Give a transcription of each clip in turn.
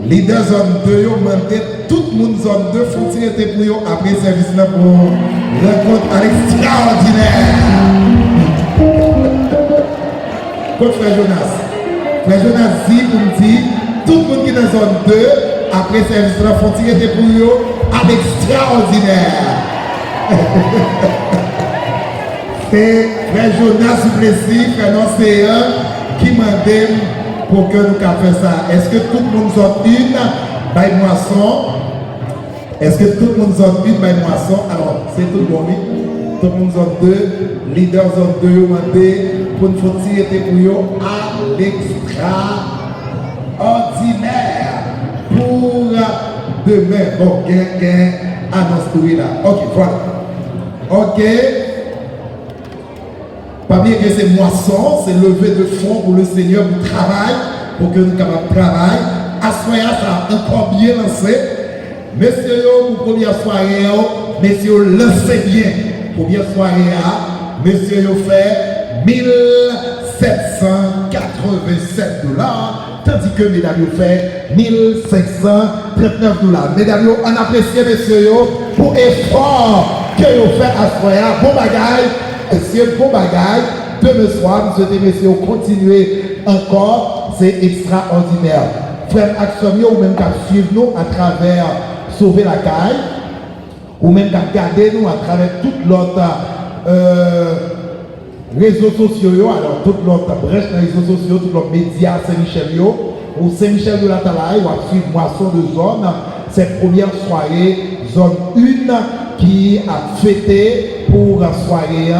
Leader zone 2, yo demandé tout le monde zone 2 faut tirer pour yo après service là pour rencontre à l'extraordinaire. Comme frère Jonas. Frère Jonas dit pour me dire tout le monde qui est dans zone 2 après service là faut tirer pour yo à l'extraordinaire. C'est frère Jonas du plaisir, frère Océan qui m'a dit pour que nous fassions ça. Est-ce que tout le monde zone 1 by moisson? Est-ce que tout le monde zone 1 by moisson? Alors, c'est tout le monde. Tout le monde zone 2, leader zone 2, demandé pour nous faire tirer pour eux à l'extraordinaire pour demain. Bon, gain, annonce tout là. Ok, voilà. Ok. Pas bien que c'est moisson, c'est lever de fonds pour le Seigneur pour travail, pour que nous capables de travailler. À soirée, ça a encore bien lancé. Messieurs, pour première soirée, messieurs, lancez bien. Première soirée, messieurs, vous fait $1,787. Tandis que mesdames, vous fait $1,539. Mesdames, on apprécie, messieurs, pour l'effort que vous faites à soirée. Bon bagage. Messieurs, bon bagage, demain soir, nous souhaitons, messieurs, continuer encore, c'est extraordinaire. Frère Axomio, ou même qu'à suivre nous à travers Sauver la Caille, ou même qu'à garder nous à travers toute l'autre réseaux sociaux, alors toute l'autre brèche dans les réseaux sociaux, tous les médias Saint-Michel, ou Saint-Michel de la Talaï, ou à suivre Moisson de Zone, cette première soirée, zone 1, qui a fêté pour la soirée.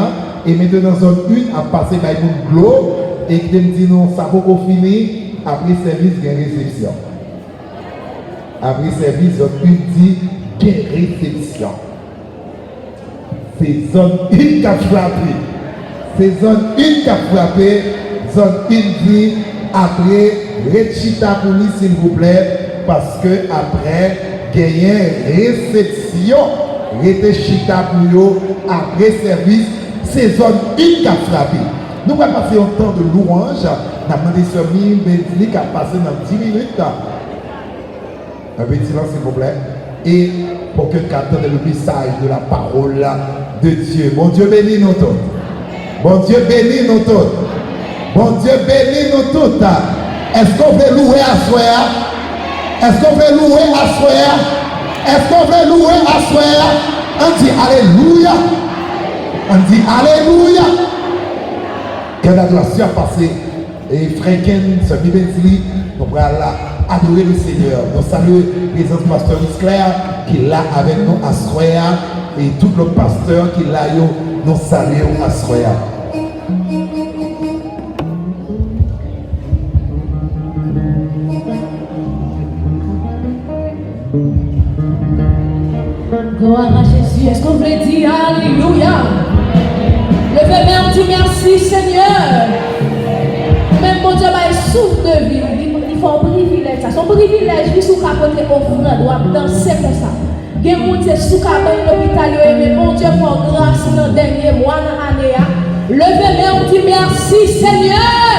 Et maintenant, zone 1 a passé par une glow. Et qui me dit non, ça va pas finir. Après service, il y a réception. Après service, zone 1 dit qu'il y a réception. C'est zone 1 qui a frappé. C'est zone 1 qui a frappé. Zone 1 dit après, rechita pour lui, s'il vous plaît. Parce que après, il y a réception. Rete chita pour yo après service, c'est zone 1 qui a frappé. Nous allons passer un temps de louange. Nous avons demandé ce Bentley qui a passé dans 10 minutes. Un petit silence s'il vous plaît. Et pour que nous entende le message de la parole de Dieu. Bon Dieu bénit nous tous. Bon Dieu bénit nous tous. Bon Dieu bénit nous tous. Est-ce qu'on veut louer à soi? Est-ce qu'on veut louer à soi? Est-ce qu'on veut louer à soi? On dit Alléluia. On dit Alléluia. Que l'adoration a passé. Et Franken, ce Bentley, nous allons adorer le Seigneur. Nous saluons les autres pasteurs Claire qui est là avec nous à Soya. Et tout le pasteur qui est là, nous saluons à Soya. Gloire à Jésus. Est-ce qu'on veut dire Alléluia? Levez-moi, on dit merci Seigneur. Même mon Dieu va souffle de vie. Il faut un privilège. Son privilège, il faut capoter offrande, doit danser comme ça. Il y a des gens qui sont à l'hôpital, mais mon Dieu pour grâce dans le dernier mois, dans l'année. Levez-moi, on dit merci Seigneur.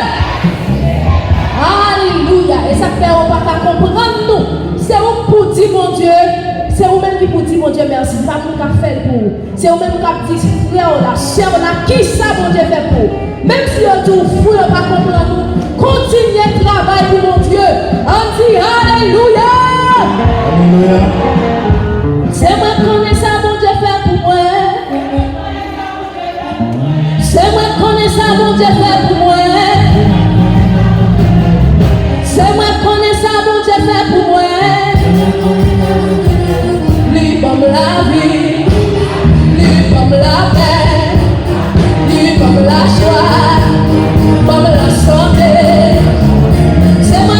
Alléluia. Et ça fait on va comprendre nous. C'est où pour dire mon Dieu. C'est vous-même qui vous dites, mon Dieu, merci. C'est pas vous qui fait pour vous. C'est vous-même qui dit, frère, la chère, qui ça, mon Dieu, fait pour vous. Même si on dit, fou, on va comprendre nous. Continuez le travail pour mon Dieu. On dit, Alléluia. Alléluia. C'est moi qui connais ça, mon Dieu, fait pour moi. C'est moi qui connais ça, mon Dieu, fait pour moi. C'est moi qui connais ça, mon Dieu, fait pour moi. Comme la vie, comme la paix, comme la joie, comme la santé. C'est moi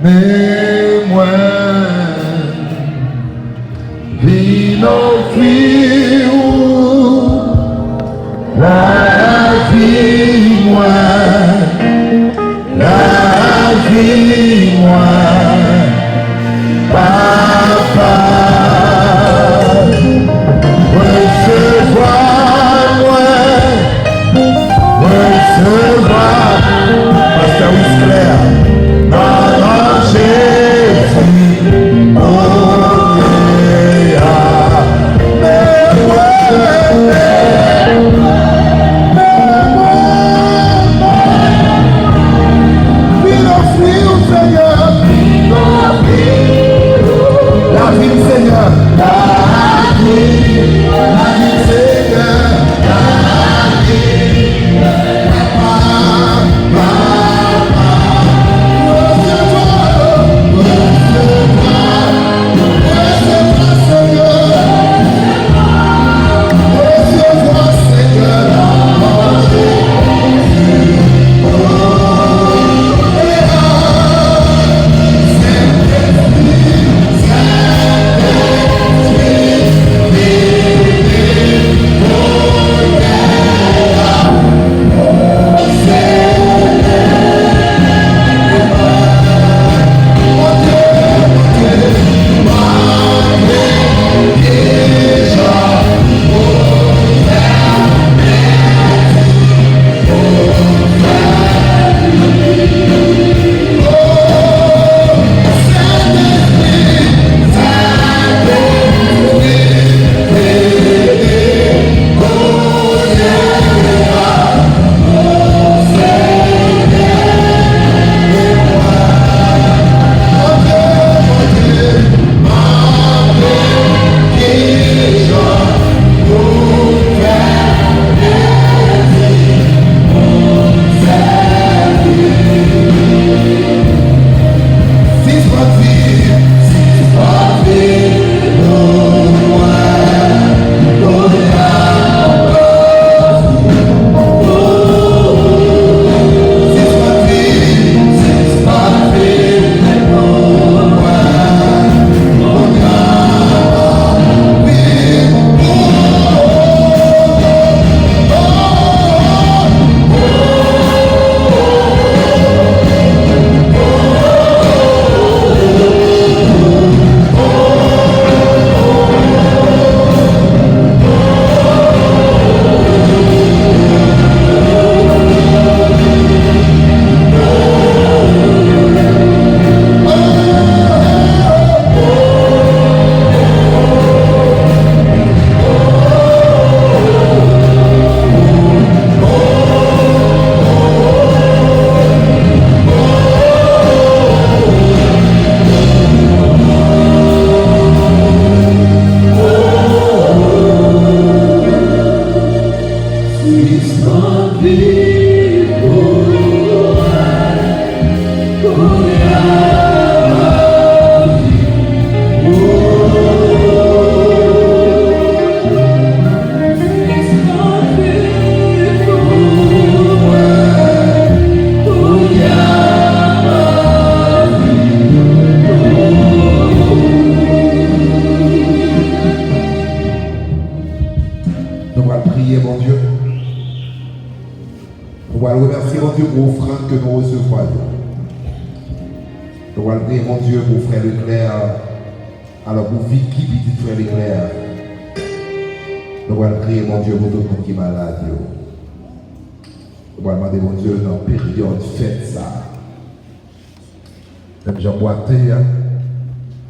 mais moi, vine offrir la vie, moi, Papa, recevoir, Pasteur Wisclair, dans Jésus, la vie du Seigneur, la vie du Seigneur,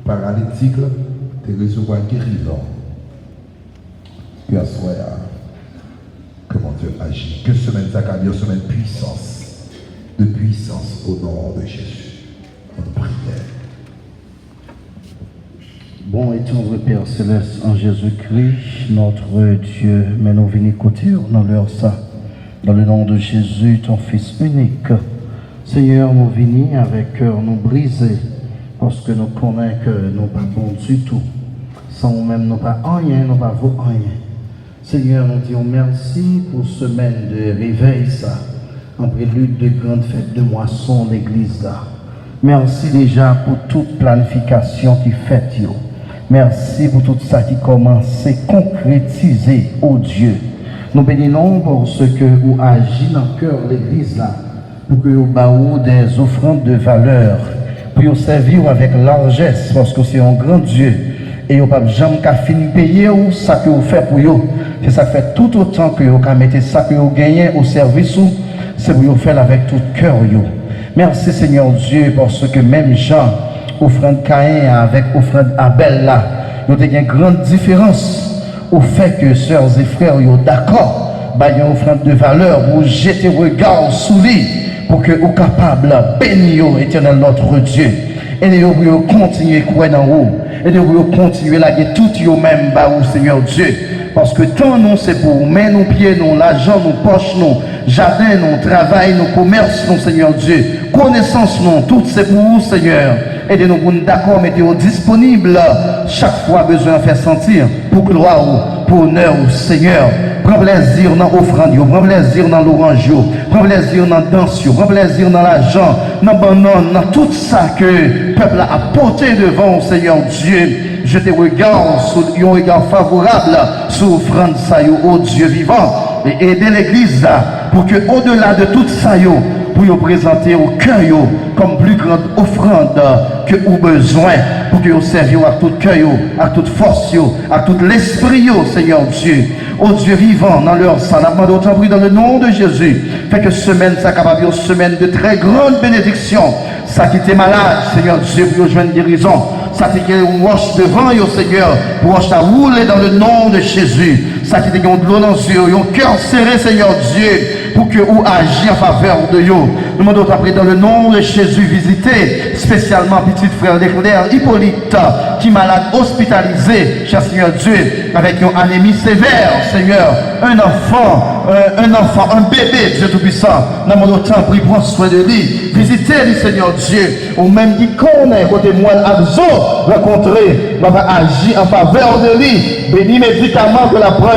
paralytique, tu recevoir guérison. Puis à soi, que mon Dieu agit. Que semaine ça une semaine de puissance au nom de Jésus. Notre prière. Bon et tendre Père Céleste, en Jésus-Christ, notre Dieu, mais nous venons côté dans l'heure ça. Dans le nom de Jésus, ton Fils unique. Seigneur, nous venons avec cœur nous brisé, parce que nous connaissons que nous ne sommes pas bons du tout. Sans nous-mêmes, nous ne sommes pas rien, nous ne sommes pas rien. Seigneur, nous disons merci pour cette semaine de réveil, ça, en prélude de grande fête de moisson d'église là. Merci déjà pour toute planification qui fait. Merci pour tout ça qui commence à concrétiser, oh Dieu. Nous bénissons pour ce que vous agissez dans le cœur de l'église là, pour que vous baillez des offrandes de valeur, pour vous servir avec largesse, parce que c'est un grand Dieu. Et vous n'avez jamais fini de payer ça que vous faites pour vous. C'est ça fait tout autant que vous mettez ça que vous gagnez au service, c'est pour vous faire avec tout cœur. Merci Seigneur Dieu, parce que même Jean, offrande Caïn avec offrande Abel là, il y a une grande différence au fait que sœurs et frères sont d'accord, il y a une offrande de valeur pour jeter regard sous lui, pour que vous capables de bénir éternel notre Dieu. Et de vous continuer à croire dans vous, et de vous continuer à laguer tout vous-même, Seigneur Dieu. Parce que tant nous, c'est pour mains, nos pieds, nos l'argent, nos poches, nos jardins, nos travail, nos commerces, nos Seigneur Dieu. Connaissance, non, tout c'est pour vous, Seigneur. Et de nous d'accord, mettez-vous disponible chaque fois besoin de faire sentir pour gloire, pour honneur au Seigneur. Prends plaisir dans l'offrande, prends plaisir dans l'orange, prends plaisir dans la danse, prends plaisir dans l'argent, dans banane, dans tout ça que le peuple a porté devant au Seigneur Dieu. Je te regarde sur un regard favorable sur l'offrande ça, au Dieu vivant. Et aider l'église pour que au-delà de tout ça, pour vous présenter au cœur comme plus grande offrande que vous besoin, pour que vous serviez à tout cœur, à toute force, à tout l'esprit, Seigneur Dieu. Au Dieu vivant, dans leur sang, dans le nom de Jésus, fait que semaine, ça capable une semaine de très grande bénédiction. Ça qui était malade, Seigneur Dieu, pour jouer une guérison. Ça qui est une roche devant, Seigneur, pour roche à rouler dans le nom de Jésus. Ça qui est de l'eau dans les yeux, un cœur serré, Seigneur Dieu, pour que vous agiez en faveur de vous. Nous demandons après dans le nom de Jésus visiter spécialement petit frère Leclerc Hippolyte qui est malade hospitalisé, cher Seigneur Dieu, avec une anémie sévère, Seigneur, un enfant, un bébé, Dieu Tout-Puissant. Nous demandons temps pour prendre soin de lui. Visitez-le, Seigneur Dieu, ou même qui connaît côté moi Abzo, rencontrer, va agir en faveur de lui. Béni médicaments que la prend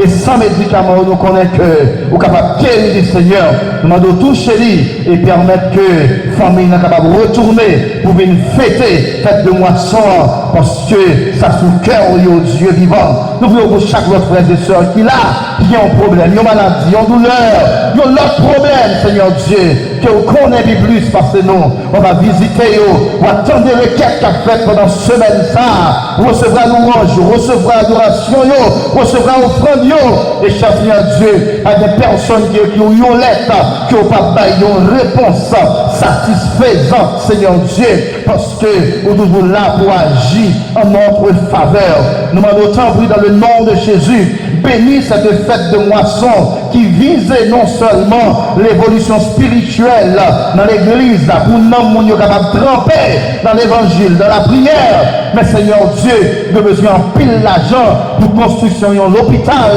et sans médicaments, nous connaissons que vous êtes capable de guérir, Seigneur. Nous demandons toucher lui et permettre que la famille soit capable de retourner pour venir fêter, fête de moisson, parce que ça sous cœur, Dieu vivant. Nous voulons pour chaque autre frère et soeur qui a un problème, une maladie, une douleur, un autre problème, Seigneur Dieu, que vous connaissez plus parce que nous, on va visiter, on va attendre les quêtes qu'a fait pendant semaine ça, on recevra louange, on recevra adoration, on recevra offrande, et cher Seigneur Dieu, à des personnes qui ont une lettre, qui n'ont pas une réponse satisfaisante, Seigneur Dieu, parce que nous sommes là pour agir en notre faveur. Nous demandons autant dans le nom de Jésus, bénis cette fête de moisson qui visait non seulement l'évolution spirituelle dans l'église, pour nous nous capables de tremper dans l'évangile, dans la prière, mais Seigneur Dieu, nous avons besoin de pile l'argent pour construction de l'hôpital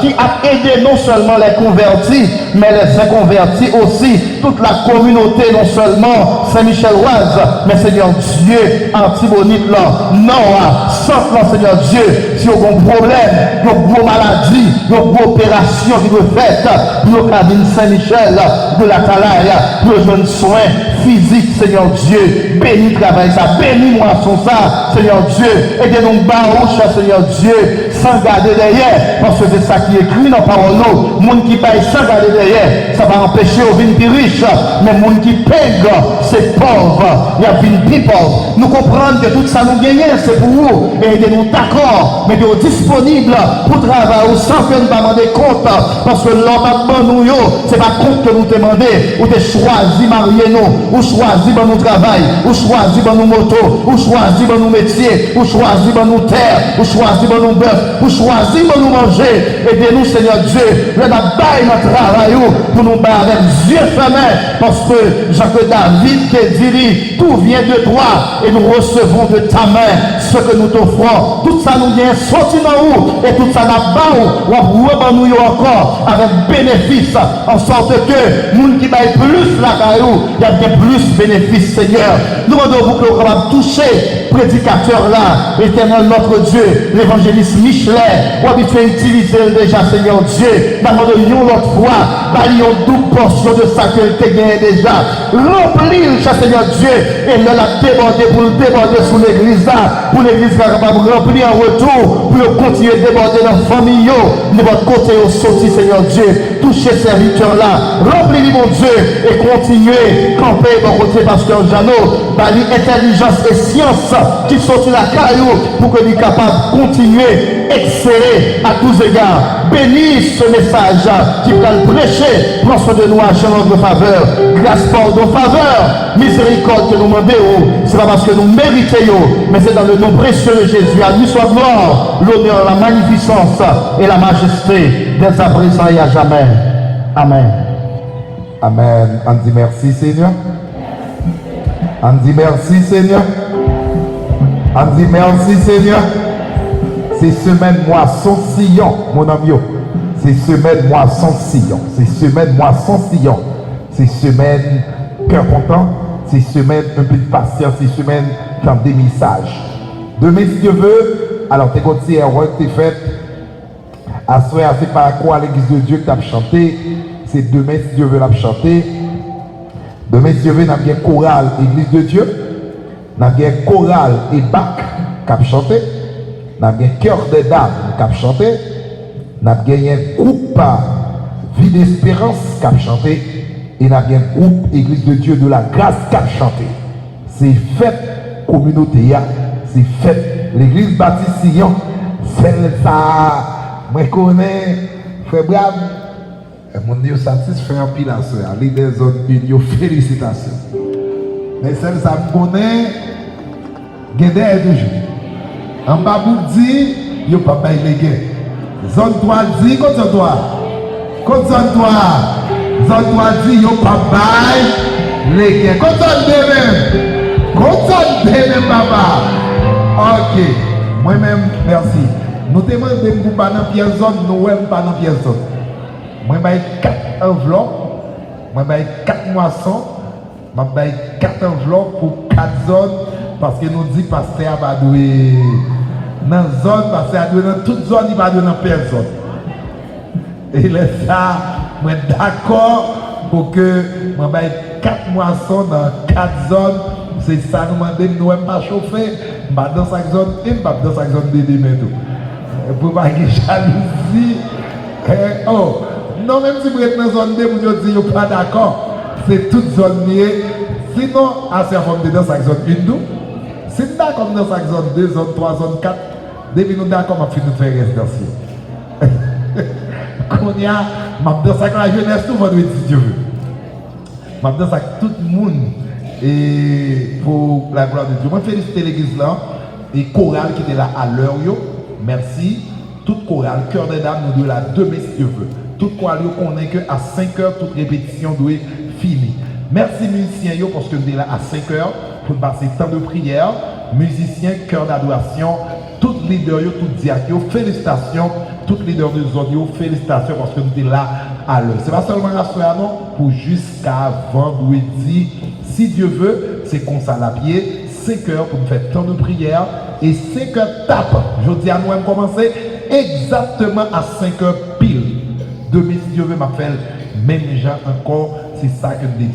qui a aidé non seulement les convertis, mais les inconvertis aussi, toute la communauté, non seulement Saint-Michel-Oise, mais Seigneur Dieu, Antibonite là, non, centre là, Seigneur Dieu, si vous avez un problème, vous avez une grosse maladie, vous avez une grosse opération qui doit être faite pour le cabine Saint-Michel, de la Talaïa, pour le jeune soin physique, Seigneur Dieu, bénis le travail ça, bénis-moi son ça, Seigneur Dieu, aidez-nous barouche, Seigneur Dieu, sans garder derrière, parce que c'est ça qui est écrit dans la parole, le monde qui paye sans garder derrière, ça va empêcher au vin plus riche, mais le monde qui paye, c'est pauvre, il y a vin plus pauvre. Nous comprenons que tout ça nous gagne, c'est pour vous, et aidez-nous d'accord, mais de disponible pour travailler, sans que nous demander compte, parce que l'homme nous, c'est pas compte que nous demandons, ou de choisir marier nous, ou choisir nos travail, ou choisir nos motos, ou choisir nos métiers, ou choisir nos terres, ou choisir nos bœufs, ou choisir nos manger. Aidez-nous, Seigneur Dieu, le bail notre travail pour nous battre avec yeux fermés, parce que Jacques David qui dit, tout vient de toi, et nous recevons de ta main ce que nous t'offrons. Tout ça nous vient sortir dans nous, et tout ça n'a pas ou nous encore avec bénéfice, en sorte que nous qui baillent plus la caillou, il y a des plus bénéfices, Seigneur. Nous demandons que nous puissions toucher prédicateur là, éternel notre Dieu, l'évangéliste Michelet, ou habitué à utiliser déjà, Seigneur Dieu. Nous demandons l'autre fois, une double portion de ça qu'elle te gagne déjà. Remplis, cher Seigneur Dieu, Et là, la déborder pour le déborder sur l'église là, pour l'église capable de remplir en retour, pour continuer à déborder dans la famille, de votre côté au sorti, Seigneur Dieu. Touchez ces serviteurs là, remplis mon Dieu, et continuez à camper mon côté, pasteur Jeannot, par l'intelligence et science qui sont sur la caillou pour que nous soyons capables de continuer à exceller à tous égards. Bénis ce message qui va le prêcher, prends soin de nous à notre faveur, grâce pour nos faveurs, miséricorde que nous demandons, ce n'est pas parce que nous méritons, mais c'est dans le nom précieux de Jésus. À lui soit gloire, l'honneur, la magnificence et la majesté dès à présent et à jamais. Amen. Amen. On dit merci Seigneur. On dit merci Seigneur. On dit merci Seigneur. C'est semaine moisson sillon, mon ami. C'est semaine moisson sillon. C'est semaine moisson sillon. C'est semaine cœur content. C'est semaine un peu de patience. C'est semaine quand des messages. Demain, si Dieu veut, alors t'es continué à t'es fait. À ce moment, c'est par quoi à l'église de Dieu que tu as chanté. C'est demain, si Dieu veut, la chanter. Demain, si Dieu veut, nous avons bien chorale, église de Dieu. Nous avons bien chorale et bac qui a chanté. Nous avons bien cœur des dames qui a chanté. Nous avons bien un groupe Vie d'Espérance qui a chanté. Et nous avons bien un groupe Église de Dieu de la Grâce qui a chanté. C'est fête communauté, c'est fête l'église Baptiste Sillon. Celle ça, moi je connais, frère Brave. Mon Dieu satisfait en pile à cela. Les des zones une, félicitations. Mais celle ça me connaît, Guédé est toujours. En bas pour dire, il n'y a pas de guerre. Zone 3 dit, contre zone 3. Contre zone 3. Zone 3 dit, il n'y a pas de guerre. Contre zone 2 même. Contre zone 2 même, papa. Ok. Moi-même, merci. Nous demandons pour pas dans pièce zone, nous ne pas dans pièce zone. Moi, j'ai 4 enveloppes. Moi, j'ai 4 moissons. Moi, j'ai 4 enveloppes pour 4 zones. Parce que nous dit pasteur va douer dans la zone, pasteur va douer dans toute zone, il va douer dans personne. Et là, ça, moi d'accord pour que moi j'ai 4 moissons dans 4 zones. C'est ça, nous demandons, nous n'aimons pas chauffer. Je vais dans 5 zones et je vais dans 5 zones de demain. Pour pas qu'il y ait jalousie. Oh, non, même si vous êtes dans la zone 2, vous ne dites pas d'accord. C'est toute zone liée. Sinon, à cette forme de dans 5 zones 1, nous. Si nous sommes d'accord dans 5 zones 2, zone 3, zone 4, depuis nous sommes d'accord, on va finir de faire résidence. Qu'on y a, je vais dans la jeunesse, tout vendredi, si Dieu veut. Je vais dans tout le monde. Et pour la gloire de Dieu. Je félicite l'église là et chorale qui était là à l'heure. Merci. Toute chorale, cœur des dames, nous devons la demain si Dieu veut. Toute chorale, on est que à 5 heures, toute répétition doit finir. Merci musiciens parce que nous sommes là à 5 heures pour passer temps de prière. Musiciens, cœur d'adoration, tous les leaders, tous diacres, félicitations. Tous les leaders de zone, félicitations parce que nous sommes là à l'heure. Ce n'est pas seulement la soirée, non, pour jusqu'à vendredi. Si Dieu veut, c'est qu'on s'en la pied, 5 heures pour nous faire temps de prière et 5 heures tape. Je dis à nous, on va commencer exactement à 5 heures pile. Demain, si Dieu veut, m'appelle même gens encore, c'est ça que nous dit.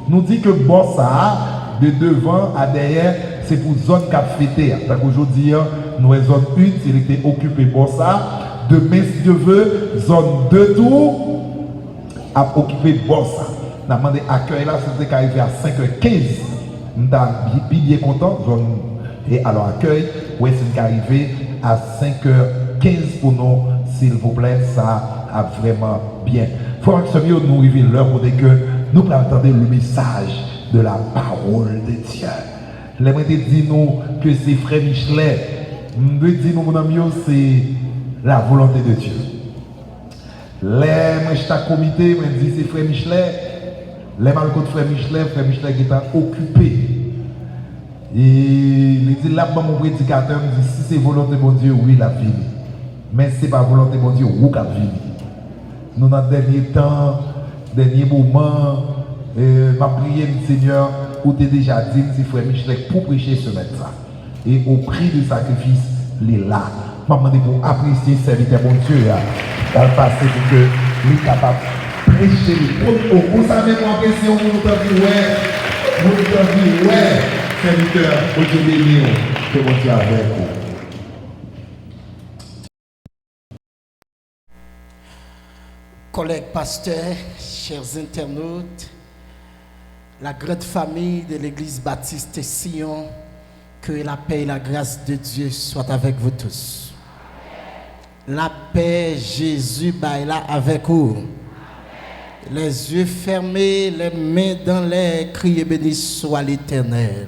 Nous dit que bon ça, de devant à derrière, c'est pour zone qui a fêté. Donc aujourd'hui, nous sommes zone 1, il était occupé bon ça. Demain, si Dieu veut, zone 2 tours a occupé bon ça. Nous avons demandé accueil là, c'était arrivé à 5h15. Nous sommes bien contents. Et alors accueil, oui, c'est arrivé à 5h15 pour nous, s'il vous plaît, ça a vraiment bien. Il faut que nous arrivions l'heure pour dire que nous entendons le message de la parole de Dieu. J'aimerais dire nous que c'est frère Michelet. Je veux dire mon ami, c'est la volonté de Dieu. Les moi comité, je dis c'est frère Michelet. Les malcoutes frère Michelet qui est occupé. Et il dit là, mon prédicateur me dit si c'est volonté de mon Dieu, oui, la vie. Mais si ce n'est pas volonté de mon Dieu, où la vie. Nous, dans le dernier temps, dernier moment, m'a prié le Seigneur, où tu déjà dit, c'est frère Michelet, pour prêcher ce matin. Et au prix du sacrifice, il est là. Je demandé pour apprécier ce serviteur, mon Dieu, dans le passé, pour que il est capable de prêcher. Vous savez, moi, apprécier, on vous entend dire, ouais. Vous dire, ouais, serviteur, vous Dieu béni, que mon Dieu avec vous. Collègues pasteurs, chers internautes, la grande famille de l'église baptiste Sion, que la paix et la grâce de Dieu soient avec vous tous. La paix, Jésus, là avec vous. Les yeux fermés, les mains dans l'air, criez béni soit l'Éternel.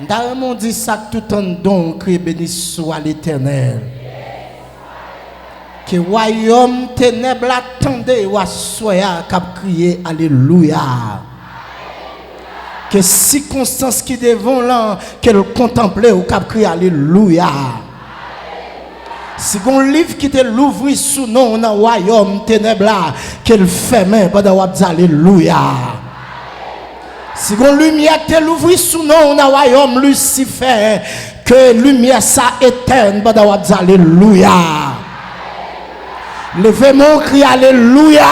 Nous dit ça tout en don, criez béni soit l'Éternel. Que royaume ténèbres attendait ou soya cap crier alléluia. Que circonstances qui devant là qu'elle contemplait ou cap crier alléluia. Si un livre qui te l'ouvre sous nom dans royaume ténèbres qu'elle ferme pendant ou dire alléluia. Si une lumière te l'ouvre sous nom dans royaume Lucifer que lumière ça éteint pendant ou dire alléluia. Levez mon cri alléluia.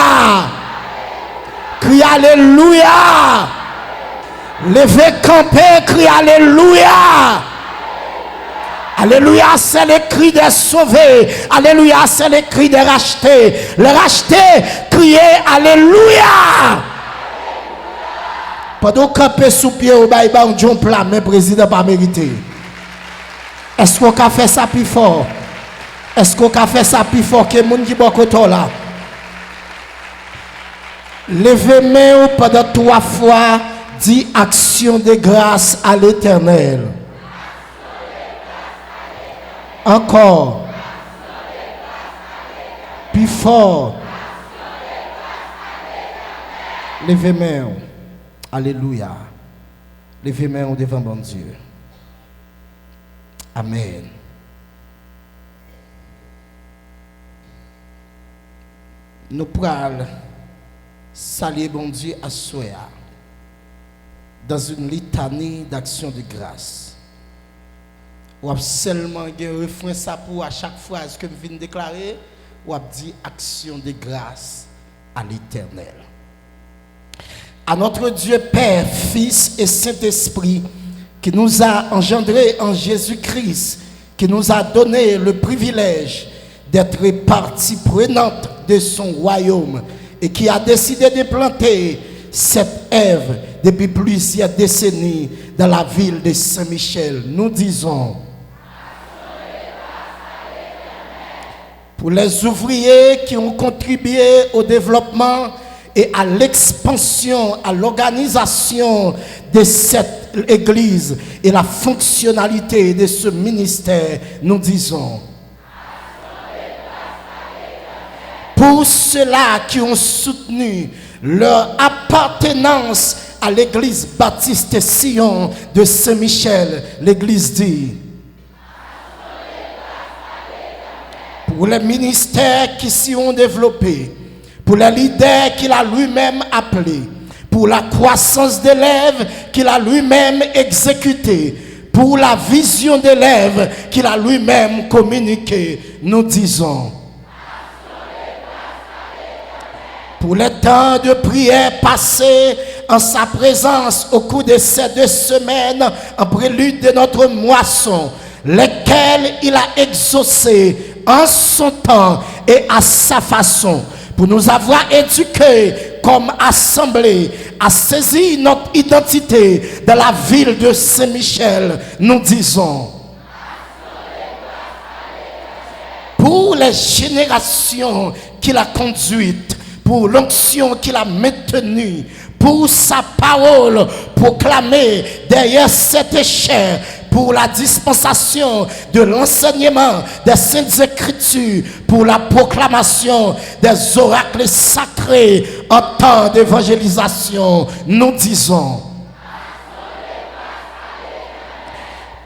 Cri alléluia. Levez camper, cri alléluia. Alléluia, c'est le cri des sauvés. Alléluia, c'est le cri des rachetés. Les rachetés, criez alléluia. Pendant camper sous pied au bail, on John plat, mais président pas mérité. Est-ce qu'on a fait ça plus fort? Est-ce qu'on a fait ça plus fort que les gens qui sont là? Levez-moi pendant 3 fois, dit action de grâce à l'Éternel. Encore. Plus fort. Levez-moi. Alléluia. Levez-moi devant bon Dieu. Amen. Nous pourrons saluer bon Dieu à soi dans une litanie d'action de grâce. Ou seulement un refrain ça pour à chaque phrase que je viens de déclarer, ou dit action de grâce à l'Éternel. À notre Dieu Père, Fils et Saint-Esprit qui nous a engendrés en Jésus-Christ, qui nous a donné le privilège d'être partie prenante de son royaume et qui a décidé de planter cette œuvre depuis plusieurs décennies dans la ville de Saint-Michel. Nous disons, pour les ouvriers qui ont contribué au développement et à l'expansion, à l'organisation de cette église et la fonctionnalité de ce ministère, nous disons, pour ceux-là qui ont soutenu leur appartenance à l'église baptiste Sion de Saint-Michel, l'église dit, pour les ministères qui s'y ont développés, pour les leaders qu'il a lui-même appelés, pour la croissance d'élèves qu'il a lui-même exécutée, pour la vision d'élèves qu'il a lui-même communiquée, nous disons, pour le temps de prière passé en sa présence au cours de ces 2 semaines en prélude de notre moisson, lesquelles il a exaucé en son temps et à sa façon, pour nous avoir éduqués comme assemblée à saisir notre identité dans la ville de Saint-Michel, nous disons, pour les générations qu'il a conduites, pour l'onction qu'il a maintenue, pour sa parole proclamée derrière cette chair, pour la dispensation de l'enseignement des Saintes Écritures, pour la proclamation des oracles sacrés en temps d'évangélisation, nous disons,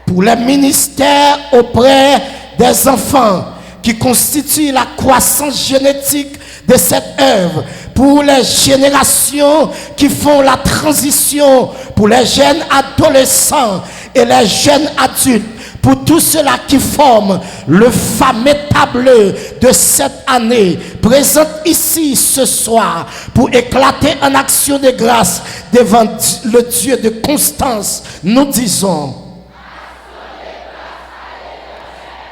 pour les ministères auprès des enfants qui constituent la croissance génétique de cette œuvre, pour les générations qui font la transition, pour les jeunes adolescents et les jeunes adultes, pour tous ceux-là qui forment le fameux tableau de cette année, présente ici ce soir pour éclater en action de grâce devant le Dieu de constance, nous disons,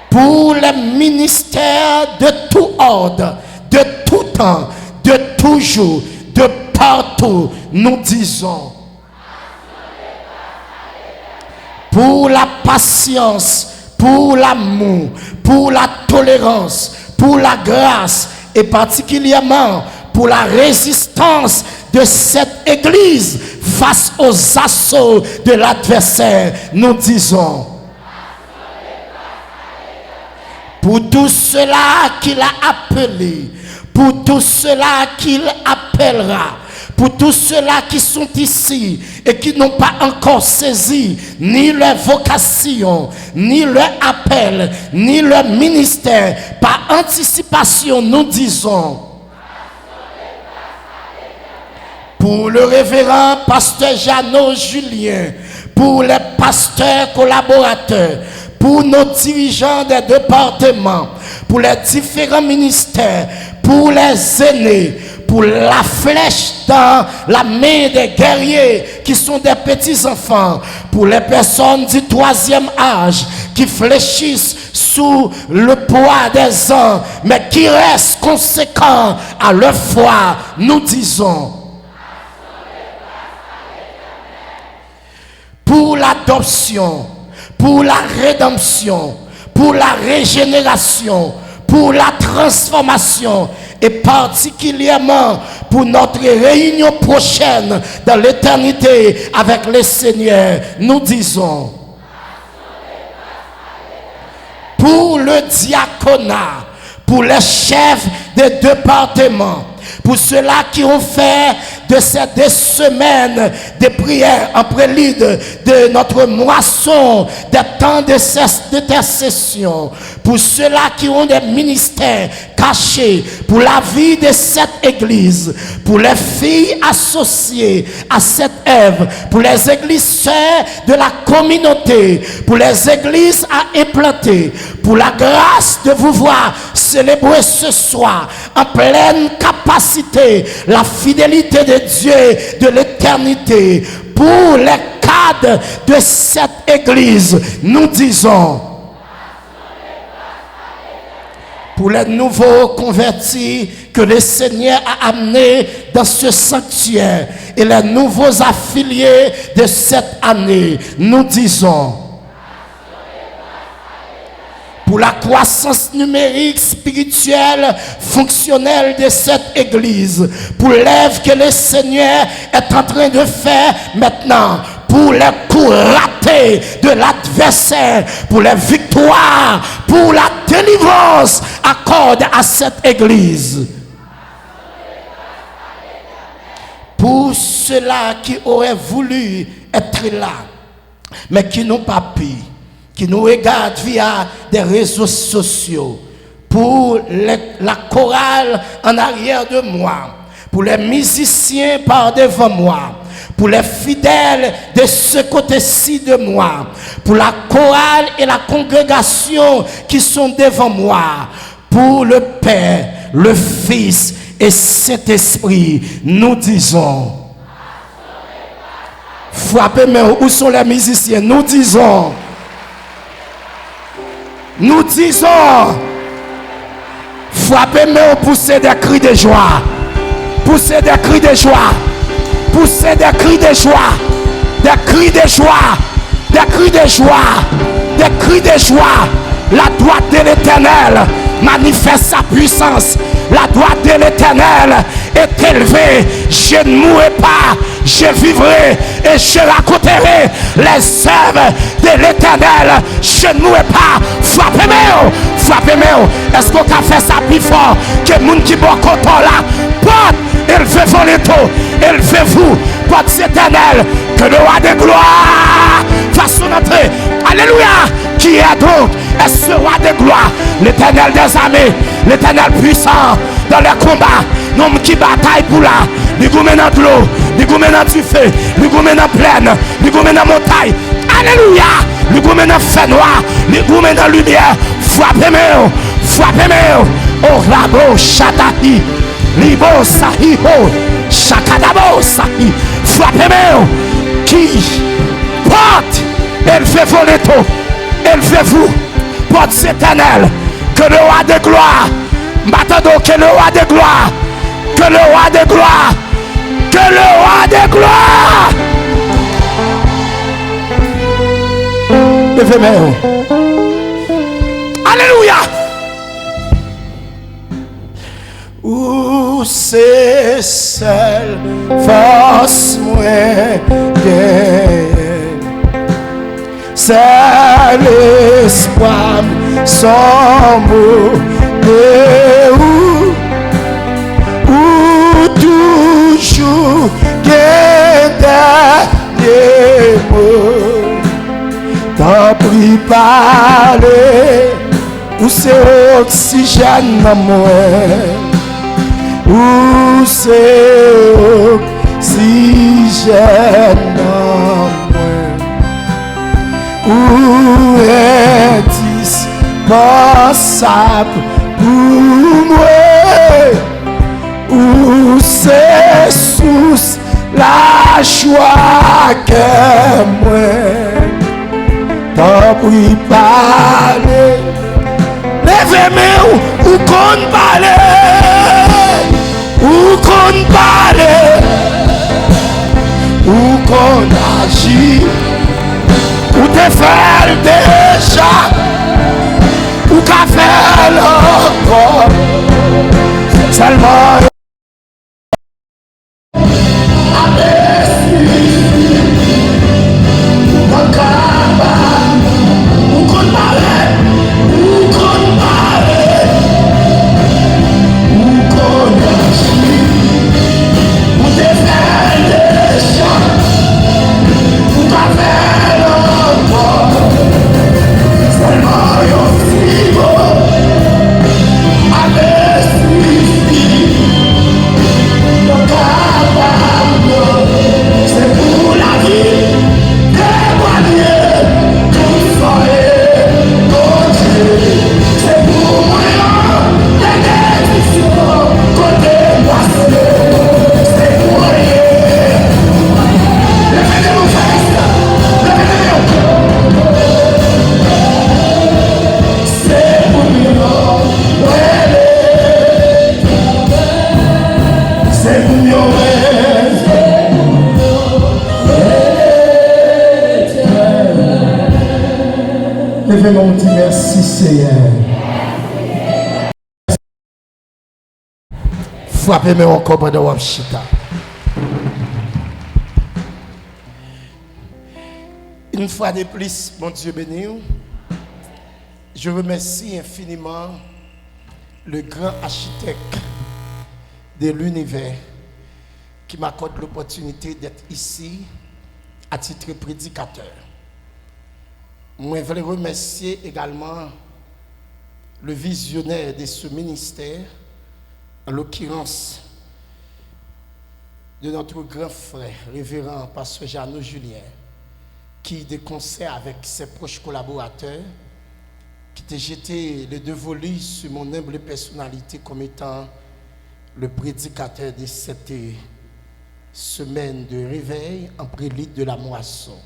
pour les ministères de tout ordre, de tout temps, de toujours, de partout, nous disons, pour la patience, pour l'amour, pour la tolérance, pour la grâce et particulièrement pour la résistance de cette Église face aux assauts de l'adversaire, nous disons, pour tous ceux-là qu'il a appelés, pour tous ceux-là qu'il appellera, pour tous ceux-là qui sont ici et qui n'ont pas encore saisi ni leur vocation, ni leur appel, ni leur ministère, par anticipation, nous disons, pour le révérend pasteur Jeannot Julien, pour les pasteurs collaborateurs, pour nos dirigeants des départements, pour les différents ministères, pour les aînés, pour la flèche dans la main des guerriers qui sont des petits-enfants, pour les personnes du 3e âge qui fléchissent sous le poids des ans, mais qui restent conséquents à leur foi, nous disons, pour l'adoption, pour la rédemption, pour la régénération, pour la transformation et particulièrement pour notre réunion prochaine dans l'éternité avec le Seigneur, nous disons, pour le diaconat, pour les chefs des départements, pour ceux-là qui ont fait de ces 2 semaines de prière en prélude de notre moisson, des temps d'intercession, pour ceux-là qui ont des ministères cachés, pour la vie de cette église, pour les filles associées à cette œuvre, pour les églises sœurs de la communauté, pour les églises à implanter, pour la grâce de vous voir célébrer ce soir en pleine capacité la fidélité de Dieu de l'éternité, pour les cadres de cette église, nous disons, pour les nouveaux convertis que le Seigneur a amenés dans ce sanctuaire et les nouveaux affiliés de cette année, nous disons, pour la croissance numérique, spirituelle, fonctionnelle de cette église, pour l'œuvre que le Seigneur est en train de faire maintenant, pour les coups ratés de l'adversaire, pour les victoires, pour la délivrance, accorde à cette église. Pour ceux-là qui auraient voulu être là, mais qui n'ont pas pu, qui nous regardent via des réseaux sociaux, pour la chorale en arrière de moi, pour les musiciens par devant moi, pour les fidèles de ce côté-ci de moi, pour la chorale et la congrégation qui sont devant moi, pour le Père, le Fils et Saint-Esprit, nous disons, frappez-moi, où sont les musiciens? Nous disons, frappez-moi, poussez des cris de joie, poussez des cris de joie, poussez des cris de joie, des cris de joie, des cris de joie, des cris de joie. La droite de l'Éternel manifeste sa puissance. La droite de l'Éternel est élevée. Je ne mourrai pas, je vivrai et je raconterai les œuvres de l'Éternel. Je ne mourrai pas. Frappez-moi, frappez-moi. Est-ce qu'on a fait ça plus fort que les gens qui sont contents là? Porte, élevez-vous les taux, élevez-vous, porte éternel, que le roi de gloire fasse son entrée. Alléluia. Qui est donc? Est ce roi de gloire, l'Éternel des armées, l'Éternel puissant dans les combats, nom qui bataille pour là. Il gourmet dans l'eau, il gourmet dans du feu, il gourmet dans plaine, il gourmet dans montagne. Alléluia. Il gourmet dans feu noir, il gourmet dans lumière. Frappez-moi, frappez-moi. Oh rabo chatahi, libo sahiho, chakadabo sahi. Frappez-moi. Qui porte, elle fait voler tout, elle fait vous, porte éternelle, que le roi de gloire, m'attendons que le roi de gloire, que le roi de gloire, que le roi de gloire. Levez-moi. Alléluia. Où c'est seul, force moins gain. C'est l'espoir, sans mot de où toujours des mots. T'as pris parler, où c'est oxygène dans moi. Où c'est oxygène en moi. Où est dispensable pour moi. Où c'est sous la joie que moi. T'as pris parler. Levez-moi ou qu'on parle. Où qu'on parle, où qu'on agit, où te faire déjà, où qu'à faire encore, seulement. Levez-moi, dit merci Seigneur. Frappez-moi encore pendant Wapchita. Une fois de plus, mon Dieu béni, je remercie infiniment le grand architecte de l'univers qui m'accorde l'opportunité d'être ici à titre prédicateur. Moi, je voulais remercier également le visionnaire de ce ministère, en l'occurrence de notre grand frère, révérend pasteur Jeannot Julien, qui, de concert avec ses proches collaborateurs, qui t'a jeté les deux volets sur mon humble personnalité comme étant le prédicateur de cette semaine de réveil en prélude de la moisson.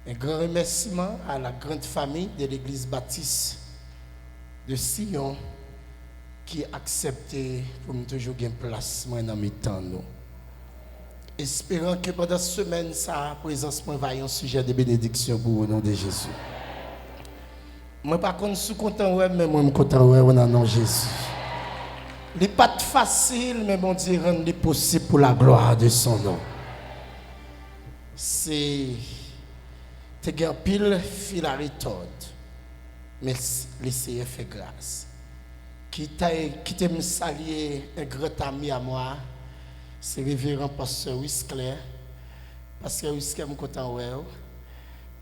Un grand remerciement à la grande famille de l'église baptiste de Sion qui a accepté pour me toujours gagner place dans mes temps. Espérant que pendant cette semaine, sa présence va y un sujet de bénédiction pour au nom de Jésus. Moi, par contre, je suis content, mais moi, je suis content, au nom de Jésus. Il n'est pas facile, mais mon Dieu rend le possible pour la gloire de son nom. C'est un pile fil à retordre, mais laissez faire grâce. Qui t'a salué un grand ami à moi, c'est le révérend pasteur Wisclair. Pasteur Wisclair, je suis content.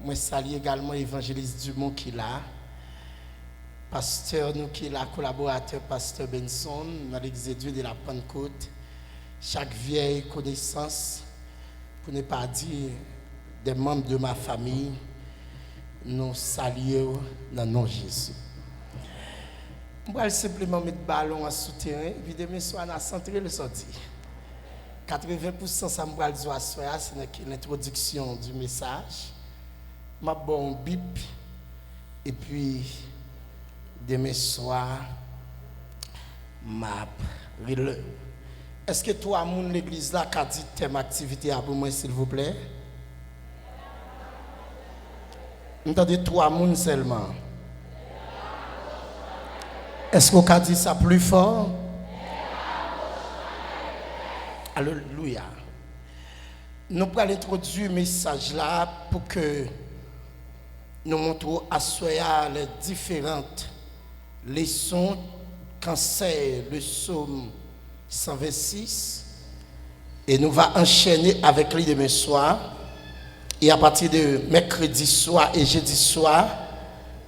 Je salue également l'évangéliste Dumont qui est là. pasteur, nous qui est la collaborateur, pasteur Benson, dans l'église de la Pentecôte, chaque vieille connaissance, pour ne pas dire des membres de ma famille, nous saluons dans le nom de Jésus. Je vais simplement mettre le ballon en souterrain, évidemment, soit à centrer le sorti. 80% ça me va le dire, c'est l'introduction du message. Ma bon bip, et puis demain soir, ma relève. Est-ce que toi, mon l'église là, qu'a dit thème activité à pour moi, s'il vous plaît? Entendez toi, mon seulement. Est-ce qu'on a dit ça plus fort? Alléluia. Nous allons introduire le message là pour que nous montrons à soi les différentes leçons quand c'est le psaume 126 et nous allons enchaîner avec lui demain soir et à partir de mercredi soir et jeudi soir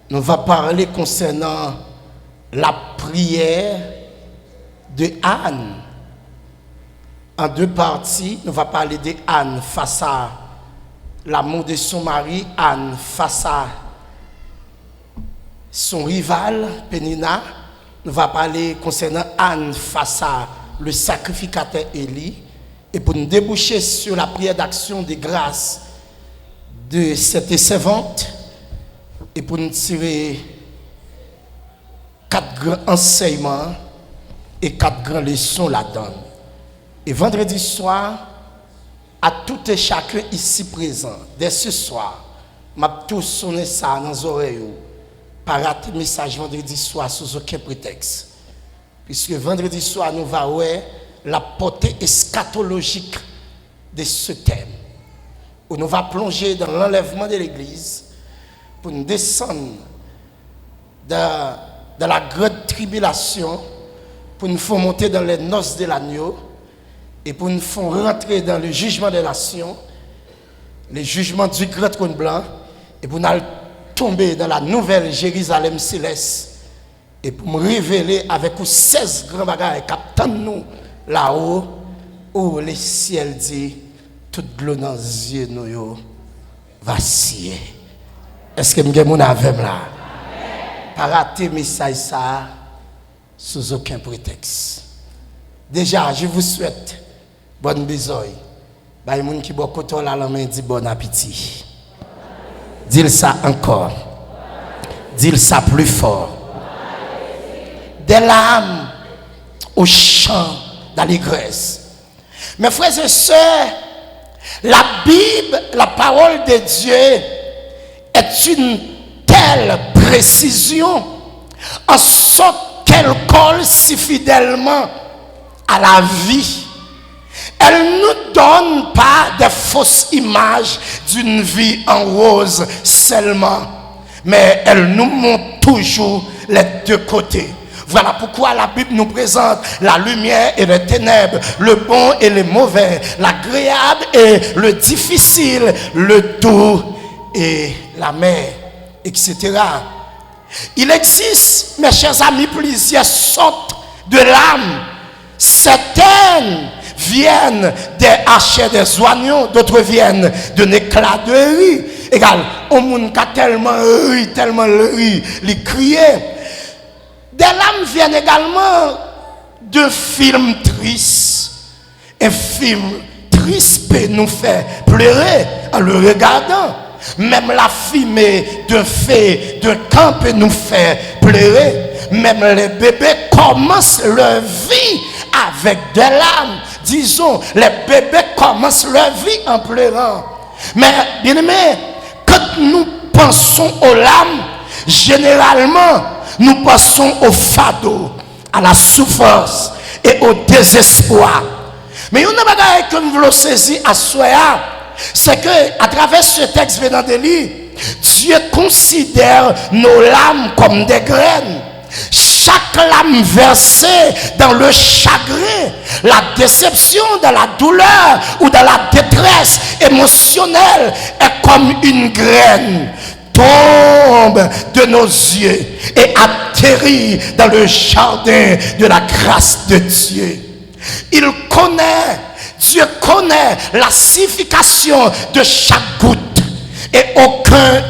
nous allons parler concernant la prière de Anne en deux parties. Nous allons parler de Anne face à l'amour de son mari, Anne face à son rival, Pénina. Nous allons parler concernant Anne face à le sacrificateur Élie. Et pour nous déboucher sur la prière d'action de grâce de cette servante, et pour nous tirer 4 grands enseignements et 4 grandes leçons là-dedans. Et vendredi soir, à tout et chacun ici présent, dès ce soir, m'a tout sonné ça dans les oreilles, par rater message vendredi soir sous aucun prétexte. Puisque vendredi soir, nous va voir la portée eschatologique de ce thème. Où nous va plonger dans l'enlèvement de l'Église pour nous descendre dans la grande tribulation, pour nous faire monter dans les noces de l'agneau, et pour nous faire rentrer dans le jugement des nations, le jugement du grand trône blanc, et pour nous tomber dans la nouvelle Jérusalem céleste, et pour me révéler avec 16 grands bagages qui attendent nous là-haut, où le ciel dit, toute l'eau dans les yeux nous vaciller. Est-ce que je suis avec là? Pas rater message ça sous aucun prétexte. Déjà, je vous souhaite bonne besogne. Les gens qui boivent coton la main dit bon appétit. Dis ça encore. Dis ça plus fort. Des larmes au chant d'allégresse. Mes frères et sœurs, la Bible, la parole de Dieu est une telle précision en sorte qu'elle colle si fidèlement à la vie. Elle ne nous donne pas des fausses images d'une vie en rose seulement, mais elle nous montre toujours les deux côtés. Voilà pourquoi la Bible nous présente la lumière et les ténèbres, le bon et le mauvais, l'agréable et le difficile, le doux et la mer, etc. Il existe, mes chers amis, plusieurs sortes de larmes. Certaines viennent des hachets des oignons, d'autres viennent d'un éclat de rire. Égal, au monde qui a tellement ri, les crier. Des larmes viennent également de films tristes. Un film triste peut nous faire pleurer en le regardant. Même la fumée de fée de camp peut nous faire pleurer. Même les bébés commencent leur vie avec des larmes. Disons, les bébés commencent leur vie en pleurant. Mais bien aimé, quand nous pensons aux larmes, généralement, nous pensons au fardeau, à la souffrance et au désespoir. Mais il y a une chose que nous voulons saisir à soi, c'est que à travers ce texte venant de lire, Dieu considère nos larmes comme des graines. Chaque lame versée dans le chagrin, la déception, dans la douleur ou dans la détresse émotionnelle est comme une graine tombe de nos yeux et atterrit dans le jardin de la grâce de Dieu. Il connaît, Dieu connaît la signification de chaque goutte et aucun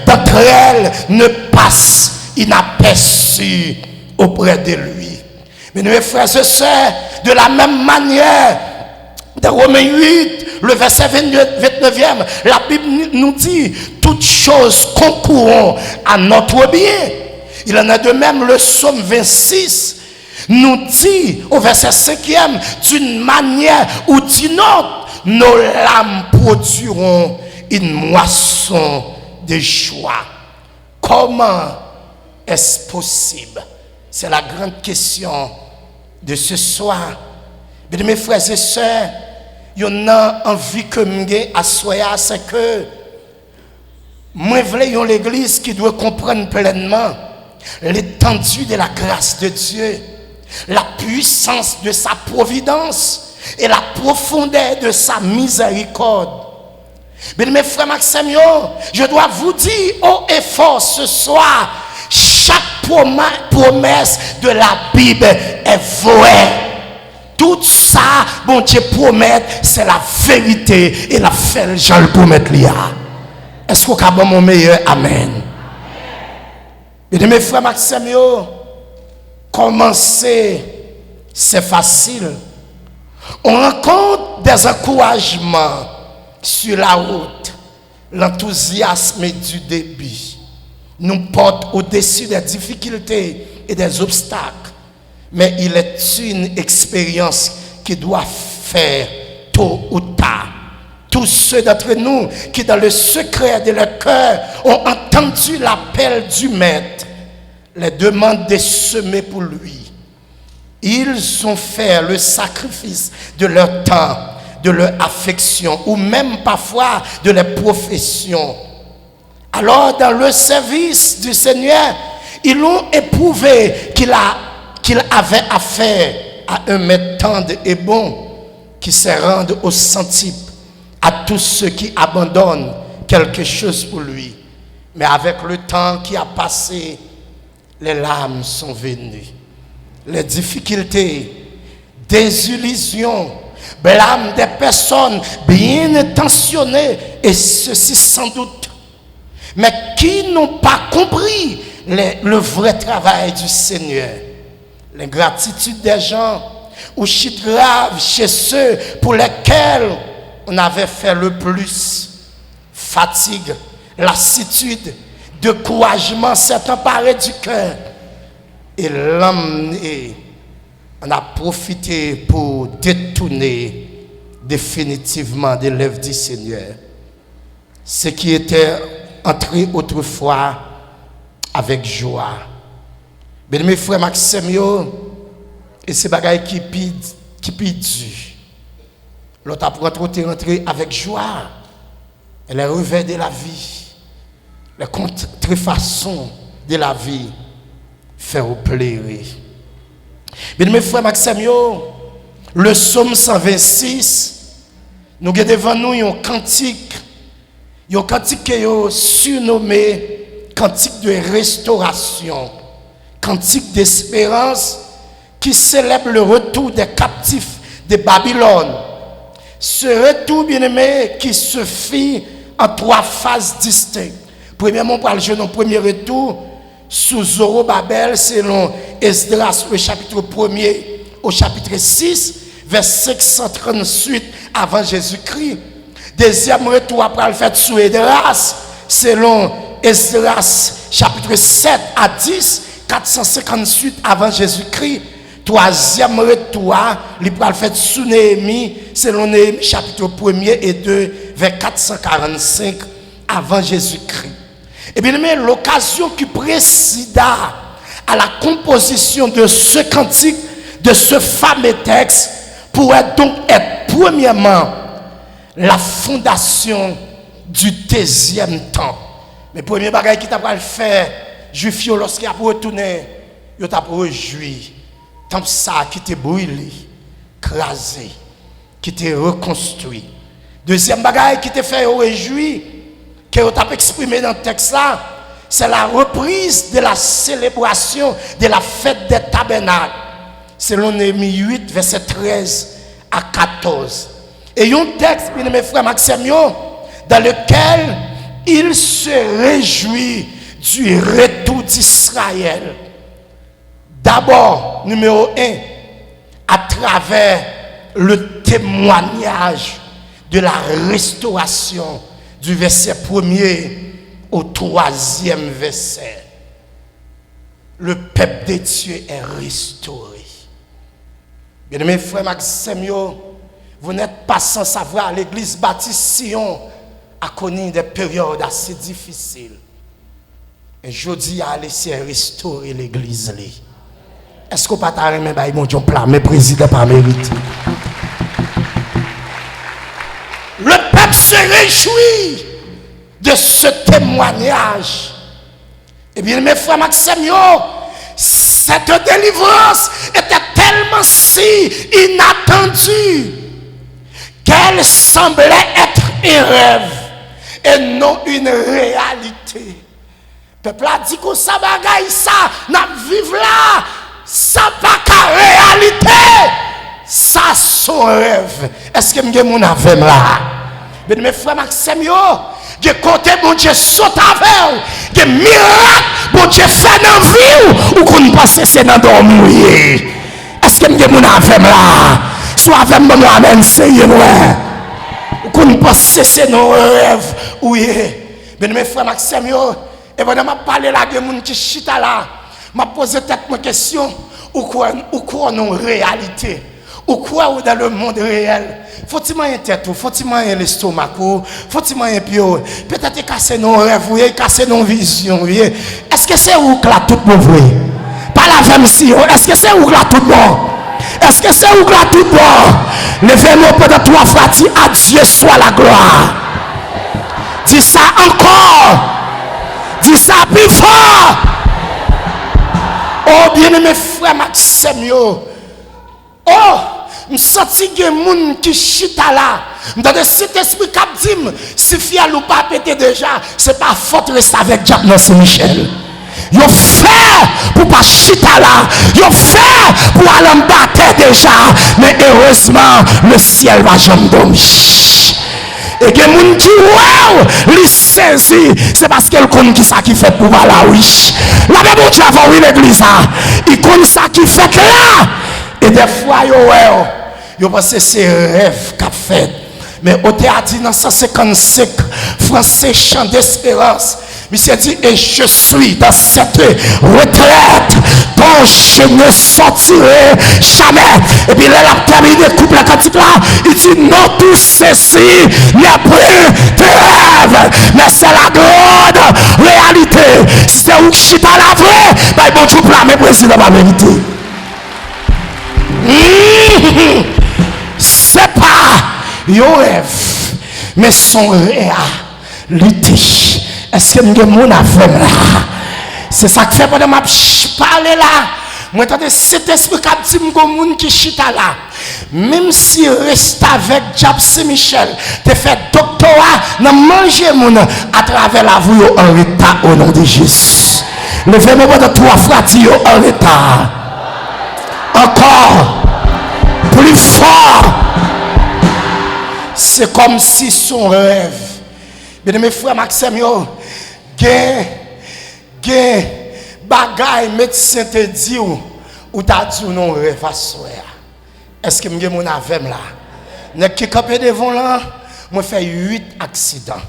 d'entre elles ne passe inaperçu auprès de lui. Mais mes frères et sœurs, de la même manière, dans Romains 8, le verset 29e, la Bible nous dit toutes choses concourent à notre bien. Il en est de même le psaume 26 nous dit au verset 5e, d'une manière ou d'une autre, nos larmes produiront une moisson de joie. Comment est-ce possible? C'est la grande question de ce soir. Mais mes frères et sœurs, il y en a envie que m'ait à soya, c'est que moi voulons l'église qui doit comprendre pleinement l'étendue de la grâce de Dieu, la puissance de sa providence et la profondeur de sa miséricorde. Mais mes frères Maxime, je dois vous dire haut et fort ce soir, chaque promesse de la Bible est vraie. Tout ça, bon Dieu promet, c'est la vérité et la fait, je le promets. Est-ce qu'on a mon meilleur amen? Et mes frères Maxime, commencer, c'est facile. On rencontre des encouragements sur la route. L'enthousiasme du début nous porte au-dessus des difficultés et des obstacles. Mais il est une expérience qui doit faire tôt ou tard. Tous ceux d'entre nous qui, dans le secret de leur cœur, ont entendu l'appel du Maître, les demandes de semer pour lui. Ils ont fait le sacrifice de leur temps, de leur affection, ou même parfois de leur profession. Alors, dans le service du Seigneur, ils ont éprouvé qu'il avait affaire à un maître tendre et bon qui se rend au centime à tous ceux qui abandonnent quelque chose pour lui. Mais avec le temps qui a passé, les larmes sont venues. Les difficultés, désillusions, blâmes des personnes bien intentionnées, et ceci sans doute, mais qui n'ont pas compris le vrai travail du Seigneur. L'ingratitude des gens, ou chute grave chez ceux pour lesquels on avait fait le plus. Fatigue, lassitude, découragement s'est emparé du cœur et l'emmener. On a profité pour détourner définitivement des lèvres du Seigneur. Ce qui était entré autrefois avec joie. Mais mes frères Maxime, et c'est bagaille qui pide. L'autre a rentré avec joie. Et les revers de la vie, les contrefaçons de la vie, faire pleurer. Mais mes frères Maxime, le psaume 126, nous avons devant nous un cantique qui est surnommé cantique de restauration, cantique d'espérance qui célèbre le retour des captifs de Babylone. Ce retour bien-aimé qui se fit en 3 phases distinctes. Premièrement, pour le premier retour sous Zorobabel, selon Esdras, le chapitre 1er au chapitre 6, verset 538 avant Jésus-Christ. Deuxième retour après le fait sous Esdras, selon Esdras, chapitre 7 à 10, 458 avant Jésus-Christ. Troisième retour, il va le faire sous Néhémie, selon Néhémie, chapitre 1er et 2, vers 445 avant Jésus-Christ. Et bien, l'occasion qui précéda à la composition de ce cantique, de ce fameux texte, pourrait donc être premièrement la fondation du deuxième temps. Mais premier bagage qui t'a pas le faire, Juif lorsqu'il a retourné, il t'a réjoui. Tant ça qui t'est brûlé, crasé, qui t'est reconstruit. Deuxième bagage qui t'a fait réjouir, que vous avez exprimé dans le texte là, c'est la reprise de la célébration de la fête des tabernacles. Selon Néhémie 8, verset 13 à 14. Et un texte, mes frères Maxime, dans lequel il se réjouit du retour d'Israël. D'abord, numéro 1, à travers le témoignage de la restauration du verset 1er au 3e verset. Le peuple de Dieu est restauré. Bien-aimés frères Maxime, vous n'êtes pas sans savoir, l'église baptiste Sion a connu des périodes assez difficiles. Et je dis à laisser restaurer l'église. Est-ce qu'on peut t'arrêter, mais mon Dieu, plat, mais président pas mérité. Le peuple se réjouit de ce témoignage. Eh bien, mes frères Maxime, cette délivrance était tellement si inattendue qu'elle semblait être un rêve et non une réalité. Le peuple a dit que ça bagaille ça, n'a vivre là, ça pas qu'à réalité, ça son rêve. Est-ce que m'gé mon avec là? Mais mes frères Maxime, j'ai côté bon Dieu saute avec, j'ai miracle bon Dieu fait dans vie ou qu'on passe c'est dans dormir. Est-ce que m'gé mon avec là? Soit avec moi amen Seigneur. Ou qu'on passe c'est dans rêve oui. Mais mes frères Maxime, et pendant m'a parler là de monde qui chita là, m'a posé tête ma question ou quoi non réalité ou quoi dans le monde réel. Faut-il moyen tête ou faut-il moyen l'estomac ou faut-il moyen pio peut-être casser nos rêves, casser nos visions. Est-ce que c'est où que là tout mauvais? Pas la femme si, est-ce que c'est où que là tout bon? Est-ce que c'est où que là tout bon? Levez-nous pendant 3 fois, dis à Dieu soit la gloire. Dis ça encore. Dis ça plus fort. Oh bien-aimé frère Maxime, oh, je sens que les gens qui chita là, dans le Saint-Esprit qui dit, si fiel ou pas pété déjà, c'est pas faute rester avec Jacques dans Saint-Michel. Ils fait pour pas chita là, ils fait pour aller en battre déjà, mais heureusement, le ciel va jamais dormir. Et que les gens qui wow, les saisi, c'est parce qu'elle connaît qui ça qui fait pour là, oui. La même chose avant oui l'église, il connaît ça qui fait que là. Et des fois, yo pense que c'est rêve qu'a fait. Mais au théâtre, dans 155 français chant d'espérance, monsieur dit, et je suis dans cette retraite dont je ne sortirai jamais. Et puis là, il a terminé couple la cantique là, il dit, non, tout ceci n'est plus de rêve, mais c'est la grande réalité. Si c'est où je suis pas la vraie, bah, bon, tu peux mais président la vérité. C'est pas un rêve, mais son réalité. Est-ce que nous avons affaire là? C'est ça que fait pendant que je parle là. Moi, j'entends cet esprit qui dit que qui chita là. Même si reste avec Jacques Saint-Michel, tu fais doctorat, dans manger mon à travers la vie en retard au nom de Jésus. Levez-moi pendant 3 fois, dis en retard. Encore plus fort. C'est comme si son rêve. Bien mes frères Maxime, gen bagay médecin te dit ou t'as dit non rêve à soir. Est-ce que m'ge mon avem là? Nèg qui campé devant là, moi fait 8 accidents.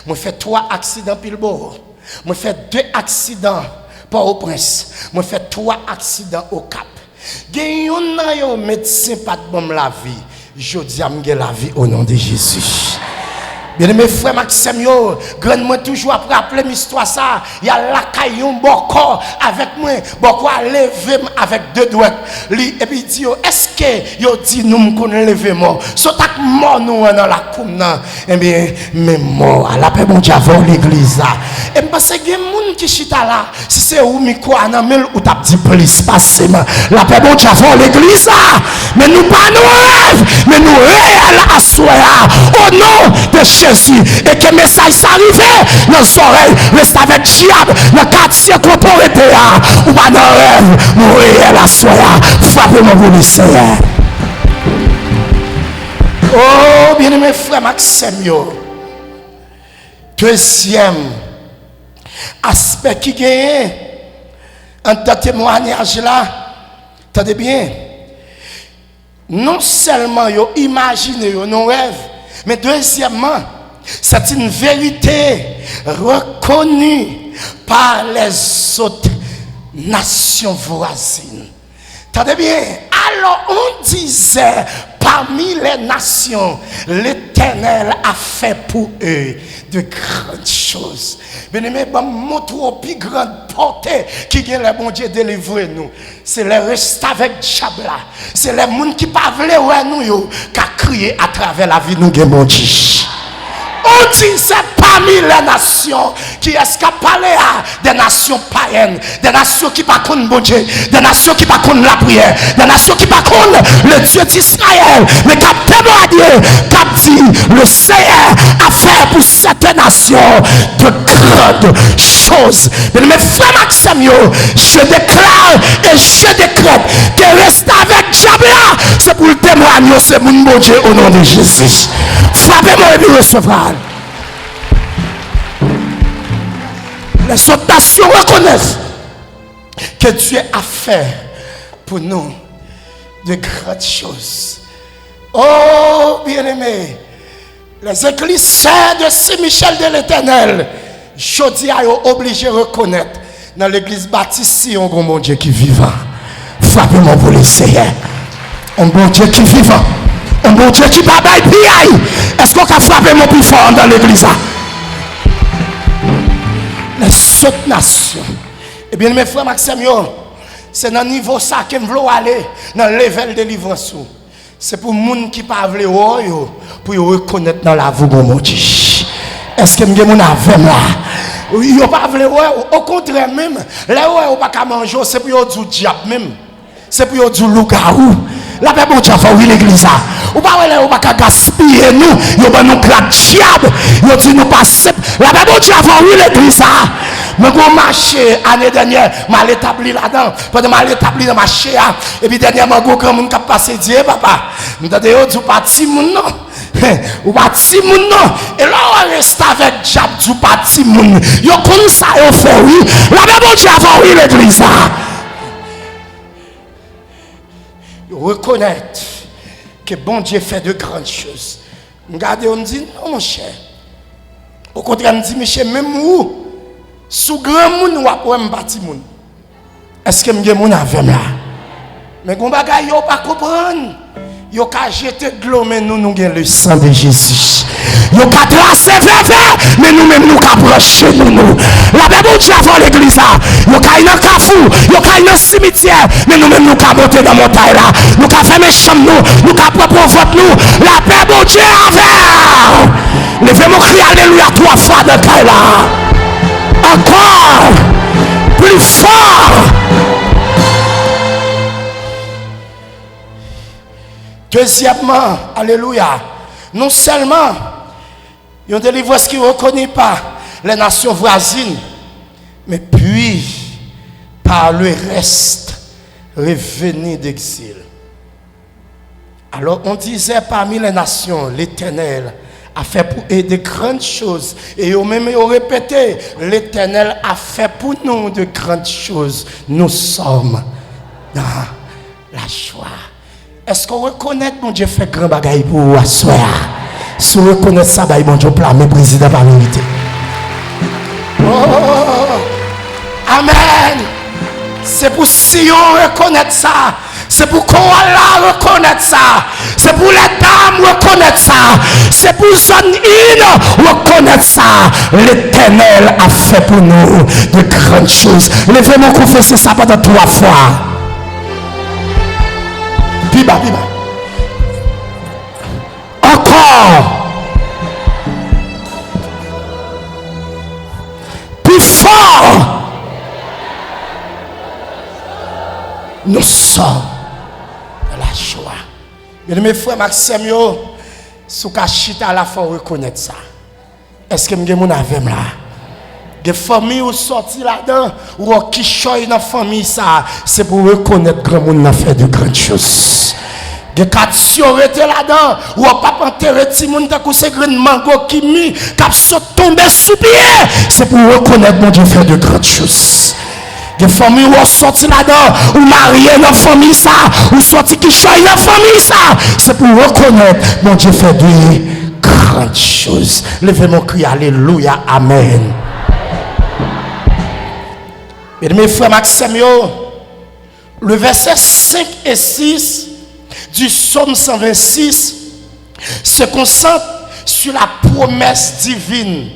Moi fait 3 accidents pile bord. Moi fait 2 accidents Port-au-Prince. Moi fait 3 accidents au Cap. Gen yon nan yo médecin pas de bon la vie. Je dis à m'ge la vie au nom de Jésus. Bien mes frères Maxime, grand-moi toujours après rappeler l'histoire ça, il y a la caillon boko avec moi, boko a levé avec 2 doigts. Et puis il dit est-ce que yo dit nous qu'on lever mort. So tak mort nous dans la coum eh bien mais mort la paix bon Dieu avant l'église là. Et parce que gen moun qui chita là, si c'est ou mi quoi nan mel ou t'a dit plus passer la paix bon Dieu avant l'église là. Mais nous pas nous rêve, mais nous réel à soi au nom de Jésus. Jésus. Et que le message s'arrivait dans les oreilles, reste avec diable, dans le quartier qu'on aurait été là, ou pas dans le rêve, mourir la soirée, frappez-moi pour le Seigneur. Oh, bien-aimé frère Maxime, deuxième aspect qui gagne en tant que témoignage là, attendez bien, non seulement imaginez nos rêves, mais deuxièmement, c'est une vérité reconnue par les autres nations voisines. Attendez bien, alors on disait parmi les nations, l'Éternel a fait pour eux de grandes choses. Bien-aimé, montre au plus grande portée qui vient le bon Dieu délivrer nous. C'est les restes avec diable là. C'est les gens qui ne veulent pas nous qui a crié à travers la vie nous mon Dieu. On dit c'est parmi les nations qui est-ce qu'a parlé à des nations païennes, des nations qui ne connaissent pas bon Dieu, des nations qui ne connaissent pas la prière, des nations qui ne connaissent le Dieu d'Israël, mais qui a témoigné, qui a dit le Seigneur a fait pour cette nation de grandes choses. Mais mes frères Maxime, je déclare et je décrète que rester avec diable, c'est pour le témoigner, c'est mon bon Dieu au nom de Jésus. Frappez-moi et puis recevoir. Les autres nations reconnaissent que Dieu a fait pour nous de grandes choses. Oh, bien-aimés, les églises de Saint-Michel de l'Éternel, je dis à eux obligés de reconnaître dans l'église baptiste, un bon Dieu qui est vivant. Frappez-moi pour le Seigneur. Un bon Dieu qui est vivant. Un bon Dieu qui va bailler piaille. Est-ce qu'on a frappé mon plus fort dans l'église? Les autres nations. Eh bien, mes frères Maxime, c'est dans le niveau ça que je veux aller, dans le level de délivrance. C'est pour les gens qui ne peuvent pas pour reconnaître dans la vie de mon Dieu. Est-ce que je suis avec là? Ils ne pas au contraire même, là où ils ne pas manger, c'est pour du diable même. C'est pour du loup-garou. La paix, bon Dieu, oui, l'église. Ou pas gaspiller nous, il va nous claquer diable. Il dit nous passer. La paix, bon Dieu, oui, l'église. Mais mon marché, l'année dernière, mal établi là-dedans. Pendant mal établi dans le marché, et puis dernièrement, il y a un grand monde qui a passé Dieu, papa. Nous avons dit, pas petit monde, non. Ou pas petit monde, non. Et là, on reste avec diable, du pas petit monde. Il y a comme ça, il fait oui. La paix, bon Dieu, oui, l'église. Reconnaître que bon Dieu fait de grandes choses. Regardez, on dit non, mon cher. Au contraire, on dit, monsieur, même où, sous grand monde, ou un petit monde. Est-ce que je mon avec là? Mais on va pas comprendre. Yo ka jeter de l'eau, mais nous avons le sang de Jésus. Yo ka tracer vers, mais nous-mêmes nous ka brancher nous. La Bible dit avant l'église, yo ka y dans cafou, yo ka y dans cimetière, mais nous-mêmes nous ka monter dans montagne là. Nous ka fermer chambre nous ka prendre vote nous. La Bible dit avant. Levez-moi crier alléluia 3 fois dans taille là. Encore plus fort. Deuxièmement, alléluia, non seulement ils ont délivré ce qui ne reconnaît pas les nations voisines, mais puis par le reste revenu d'exil. Alors on disait parmi les nations, l'Éternel a fait pour eux de grandes choses. Et eux même ont répété, l'Éternel a fait pour nous de grandes choses. Nous sommes dans la joie. Est-ce qu'on reconnaît que mon Dieu fait grand bagaille pour vous asseoir? Si vous reconnaissez ça, mon Dieu plan mépriser dans la vérité. Oh, amen. C'est pour Sion reconnaître ça. C'est pour Koala reconnaître ça. C'est pour les dames reconnaître ça. C'est pour Zone In reconnaître ça. L'Éternel a fait pour nous de grandes choses. Levez-moi confesser ça pendant 3 fois. Biba. Encore. Plus fort. Nous sommes dans la joie. Mes frères Maxime, sous Kachita à la fois reconnaître ça. Est-ce que je mon avec là? Des familles ou sorti là-dedans, ou qui choisit dans la famille, ça, c'est pour reconnaître que grand monde a fait de grandes choses. Des quartiers étaient là-dedans, ou pas enterré petit monde qui c'est grand mango qui mi, qui sont tombés sous pied, c'est pour reconnaître que mon Dieu fait de grandes choses. Des familles où sorti là-dedans, ou marié dans la famille, ça, ou sorti qui choisit dans la famille, ça, c'est pour reconnaître que mon Dieu fait de grandes choses. Levez mon cri, alléluia, amen. Mes frères Maxime, le verset 5 et 6 du psaume 126 se concentre sur la promesse divine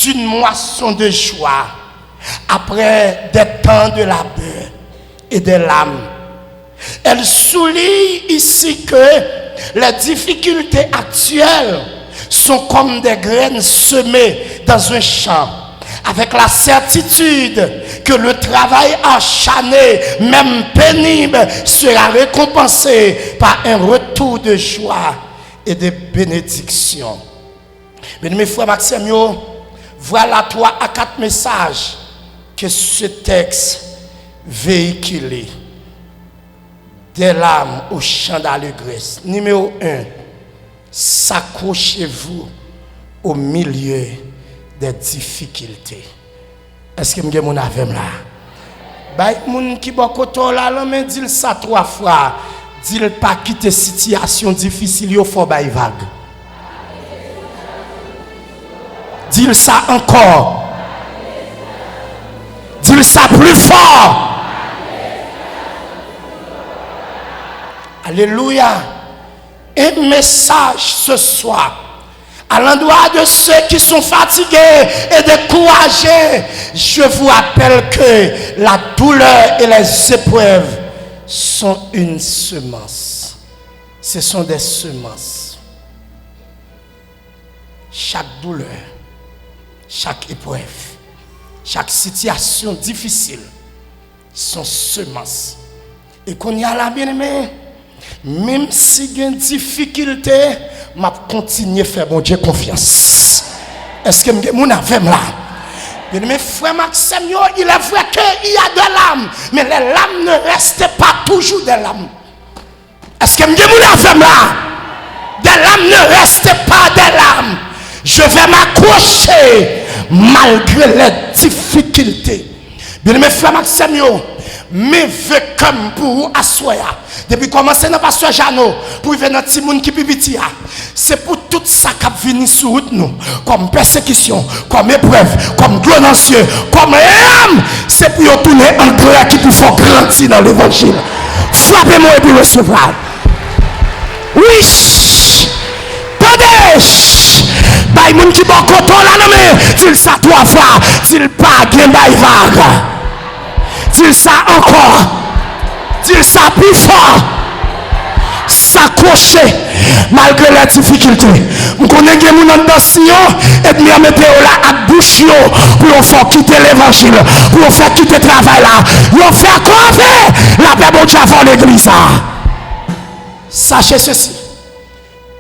d'une moisson de joie après des temps de labeur et des larmes. Elle souligne ici que les difficultés actuelles sont comme des graines semées dans un champ, avec la certitude que le travail acharné, même pénible, sera récompensé par un retour de joie et de bénédiction. Mes frères Maxime, voilà 3 à 4 messages que ce texte véhicule. Des larmes au chant d'allégresse. Numéro 1, s'accrochez-vous au milieu des difficultés. Est-ce que je mon avec là? Bah, moun qui bokoto là, mais dit ça 3 fois. Dit pas quitter situation difficile, il faut bailler vague. Dit ça encore. Dit ça plus fort. Alléluia. Un message ce soir à l'endroit de ceux qui sont fatigués et découragés. Je vous rappelle que la douleur et les épreuves sont une semence. Ce sont des semences. Chaque douleur, chaque épreuve, chaque situation difficile sont semences. Et qu'on y a la bien-aimée, même si il y a une difficulté, je continue à faire mon Dieu confiance. Est-ce que mon avec là? Mes frères Maxime, il est vrai qu'il y a de l'âme, mais les lames ne restent pas toujours des lames. Est-ce que mon avec là? Des lames ne restent pas des lames. Je vais m'accrocher malgré les difficultés. Mes frères Maxime, mais veux comme pour assoya. Depuis commencer dans pasteur Jano pour venir dans petit monde qui petit, c'est pour tout ça qui vient sur nous comme persécution, comme épreuve, comme gloire dans cieux, comme âme, c'est pour tourner en gloire qui pour faire grandir dans l'évangile. Frappez-moi et puis recevoir. Oui. Attendez. Bah moun qui bon coton là non mais tu ça 3 fois, tu pas gain bail vague. Dis ça encore. Dis ça plus fort. S'accrocher malgré les difficultés. Nous connaissons des gens dans le sillon et nous mettons là à bouche pour faire quitter l'évangile, pour faire quitter le travail là. Pour faire quoi faire la paix bon Dieu avant l'église. Sachez ceci.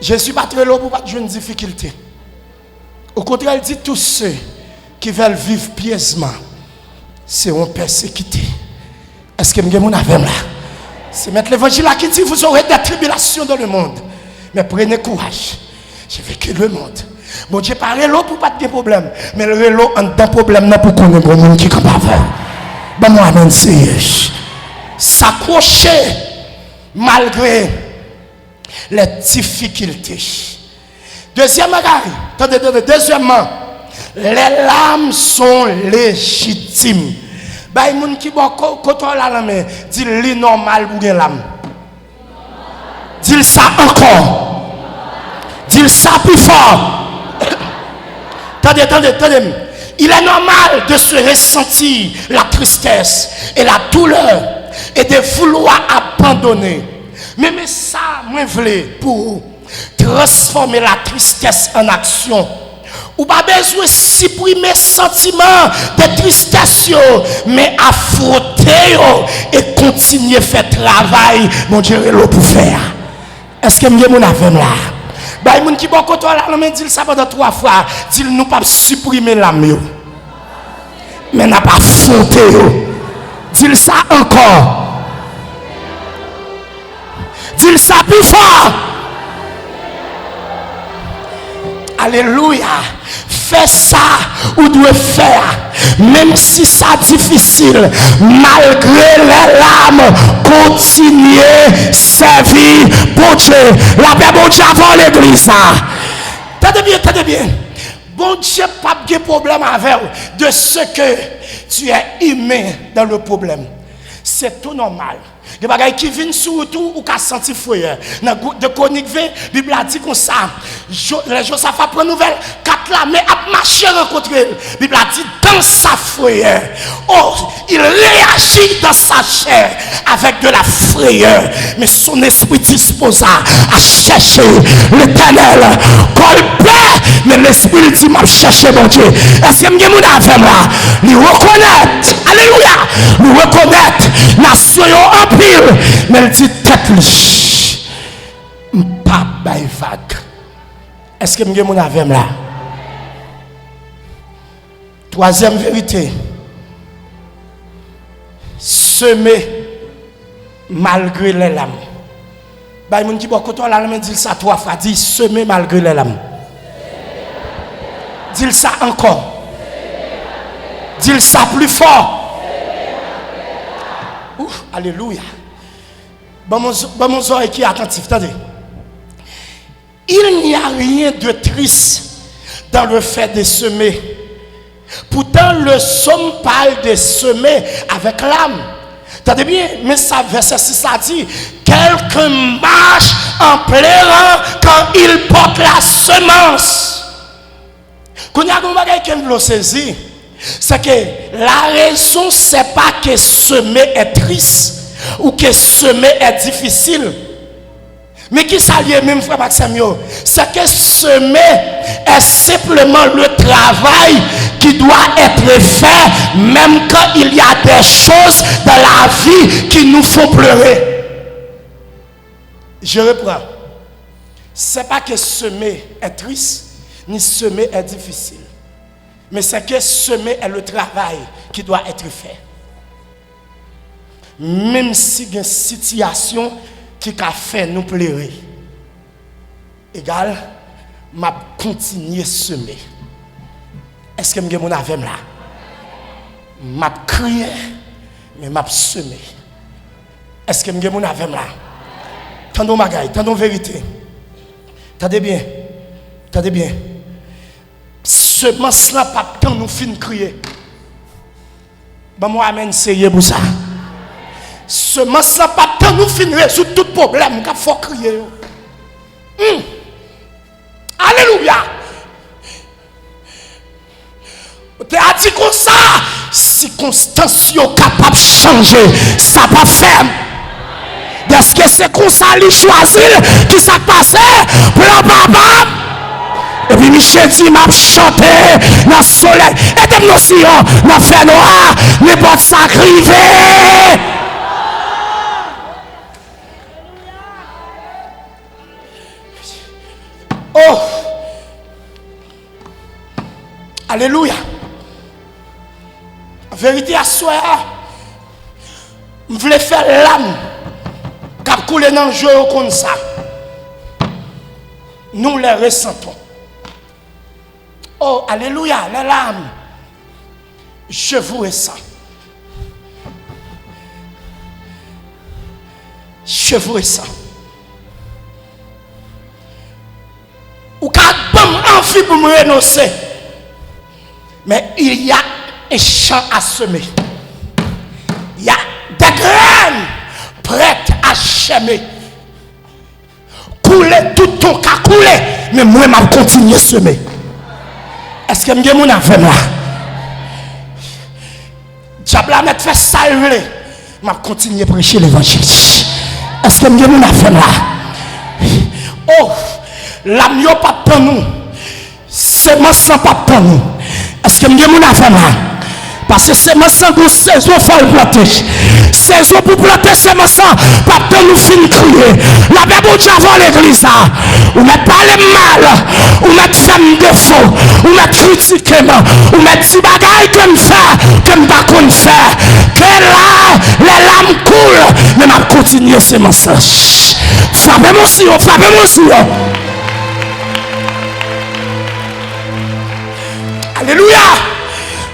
Je ne suis pas très long pour pas jouer une difficulté. Au contraire, il dit tous ceux qui veulent vivre pieusement seront persécutés. Est-ce que vous avez là? C'est mettre l'évangile là qui dit vous aurez des tribulations dans le monde. Mais prenez courage. J'ai vécu le monde. Bon Dieu pas l'eau pour pas de problème. Mais le vélo en d'un problème pour connaître le monde qui est capable. Bon moi amen c'est s'accrocher malgré les difficultés. Deuxièmement, les larmes sont légitimes. Bah, les gens qui ont la main, disent les normal pour les larmes. Dis ça encore. Dis ça plus fort. Attendez. Il est normal de se ressentir la tristesse et la douleur et de vouloir abandonner. Mais ça, moi, je voulais pour transformer la tristesse en action. Ou pas besoin de supprimer sentiments de tristesse, mais affronter et continuer à faire travail, mon Dieu, pour faire. Est-ce que vous avez mon là? Bah, les gens qui sont côté là, mais dit ça pendant 3 fois. Dit nous pas supprimer l'âme. Mais n'a pas affronté. Dis ça encore. Dis ça plus fort. Alléluia. Fais ça ou doit faire. Même si ça difficile, malgré les larmes, continuez servir bon Dieu. La paix bon Dieu avant l'église. Tenez bien, tenez bien. Bon Dieu pas de problème avec de ce que tu es humain dans le problème. C'est tout normal. Les bagages qui viennent surtout ou qui senti fouilleur. Dans de Chronique 20, la Bible a dit comme ça. Les Josaphat prend nouvelle, 4 là, mais a marché rencontrer. La Bible a dit dans sa frayeur. Oh, il réagit dans sa chair avec de la frayeur. Mais son esprit disposa à chercher l'éternel. Colbert, mais l'esprit dit m'a cherché mon Dieu. Est-ce que je me avec moi? Lui reconnaître. Alléluia. Lui reconnaître. Nation en pile. Mais elle dit tête liche. Pas bail vague. Est-ce que je me avec là? Troisième vérité. Semer malgré les lames. Bah, il dit beaucoup de gens dit ça 3 fois. Dit semer malgré les lames. Dis ça encore. Dis ça plus fort. Ouf, alléluia. Bon mon oreille qui est attentif. Attendez. Il n'y a rien de triste dans le fait de semer. Pourtant, le somme parle de semer avec l'âme. Attendez bien, mais ça, verset 6, ça dit quelqu'un marche en pleurant quand il porte la semence. Quand il y a un bagage qui me saisir, c'est que la raison, c'est pas que semer est triste ou que semer est difficile. Mais qui s'allie même, frère Maxime, c'est que semer est simplement le travail qui doit être fait, même quand il y a des choses dans la vie qui nous font pleurer. Je reprends. C'est pas que semer est triste, ni semer est difficile. Mais c'est que semer est le travail qui doit être fait. Même si il y a une situation qui a fait nous pleurer. Égal, m'a continué à semer. Est-ce que je suis avec là? M'a crié, mais m'a semé. Est-ce que je suis avec là? Tendons ma gaille, tendons vérité. Tendez bien, tendez bien. Semence là pas tant nous fin crier. Ben moi amène sérieux pour ça. Semence là pas tant nous fin résoudre tout problème qu'il faut crier. Alléluia. Tu as dit comme ça, circonstances sont capables de changer, ça va faire. Est-ce que c'est comme ça qu'il choisit qui s'est passé? Plan papa. Et puis Michel dit m'a chanté dans le soleil. Et nous aussi, dans le fait noir, les portes s'acrivent. Oh! Alléluia! En vérité, à soi, je voulais faire l'âme qui a coulé dans le jeu comme ça. Nous les ressentons. Oh, alléluia, les larmes. Je vous ressens. Je vous ressens. Ou qu'à envie pour me renoncer. Mais il y a un champ à semer. Il y a des graines prêtes à semer. Couler tout ton cas couler. Mais moi, je vais continuer à semer. Est-ce que je suis avec moi? Diable a fait ça, je vais continuer à prêcher l'évangile. Est-ce que je suis avec moi? Oh, l'âme n'est pas pour nous. Semence n'est pas pour nous. Est-ce que je suis avec moi? Parce que c'est ma sang pour saison, il faut le planter. Saison pour planter, c'est ma sang. Pas de nous fin crier. La Bible dit avant l'église, ou met parler mal, ou met femme défaut, ou met critiquer, ou met petit bagaille que me faire, que me pas qu'on faire. Que là, les larmes coulent, mais m'a continuer ce message. Frappez-moi si, frappez-moi si. Alléluia.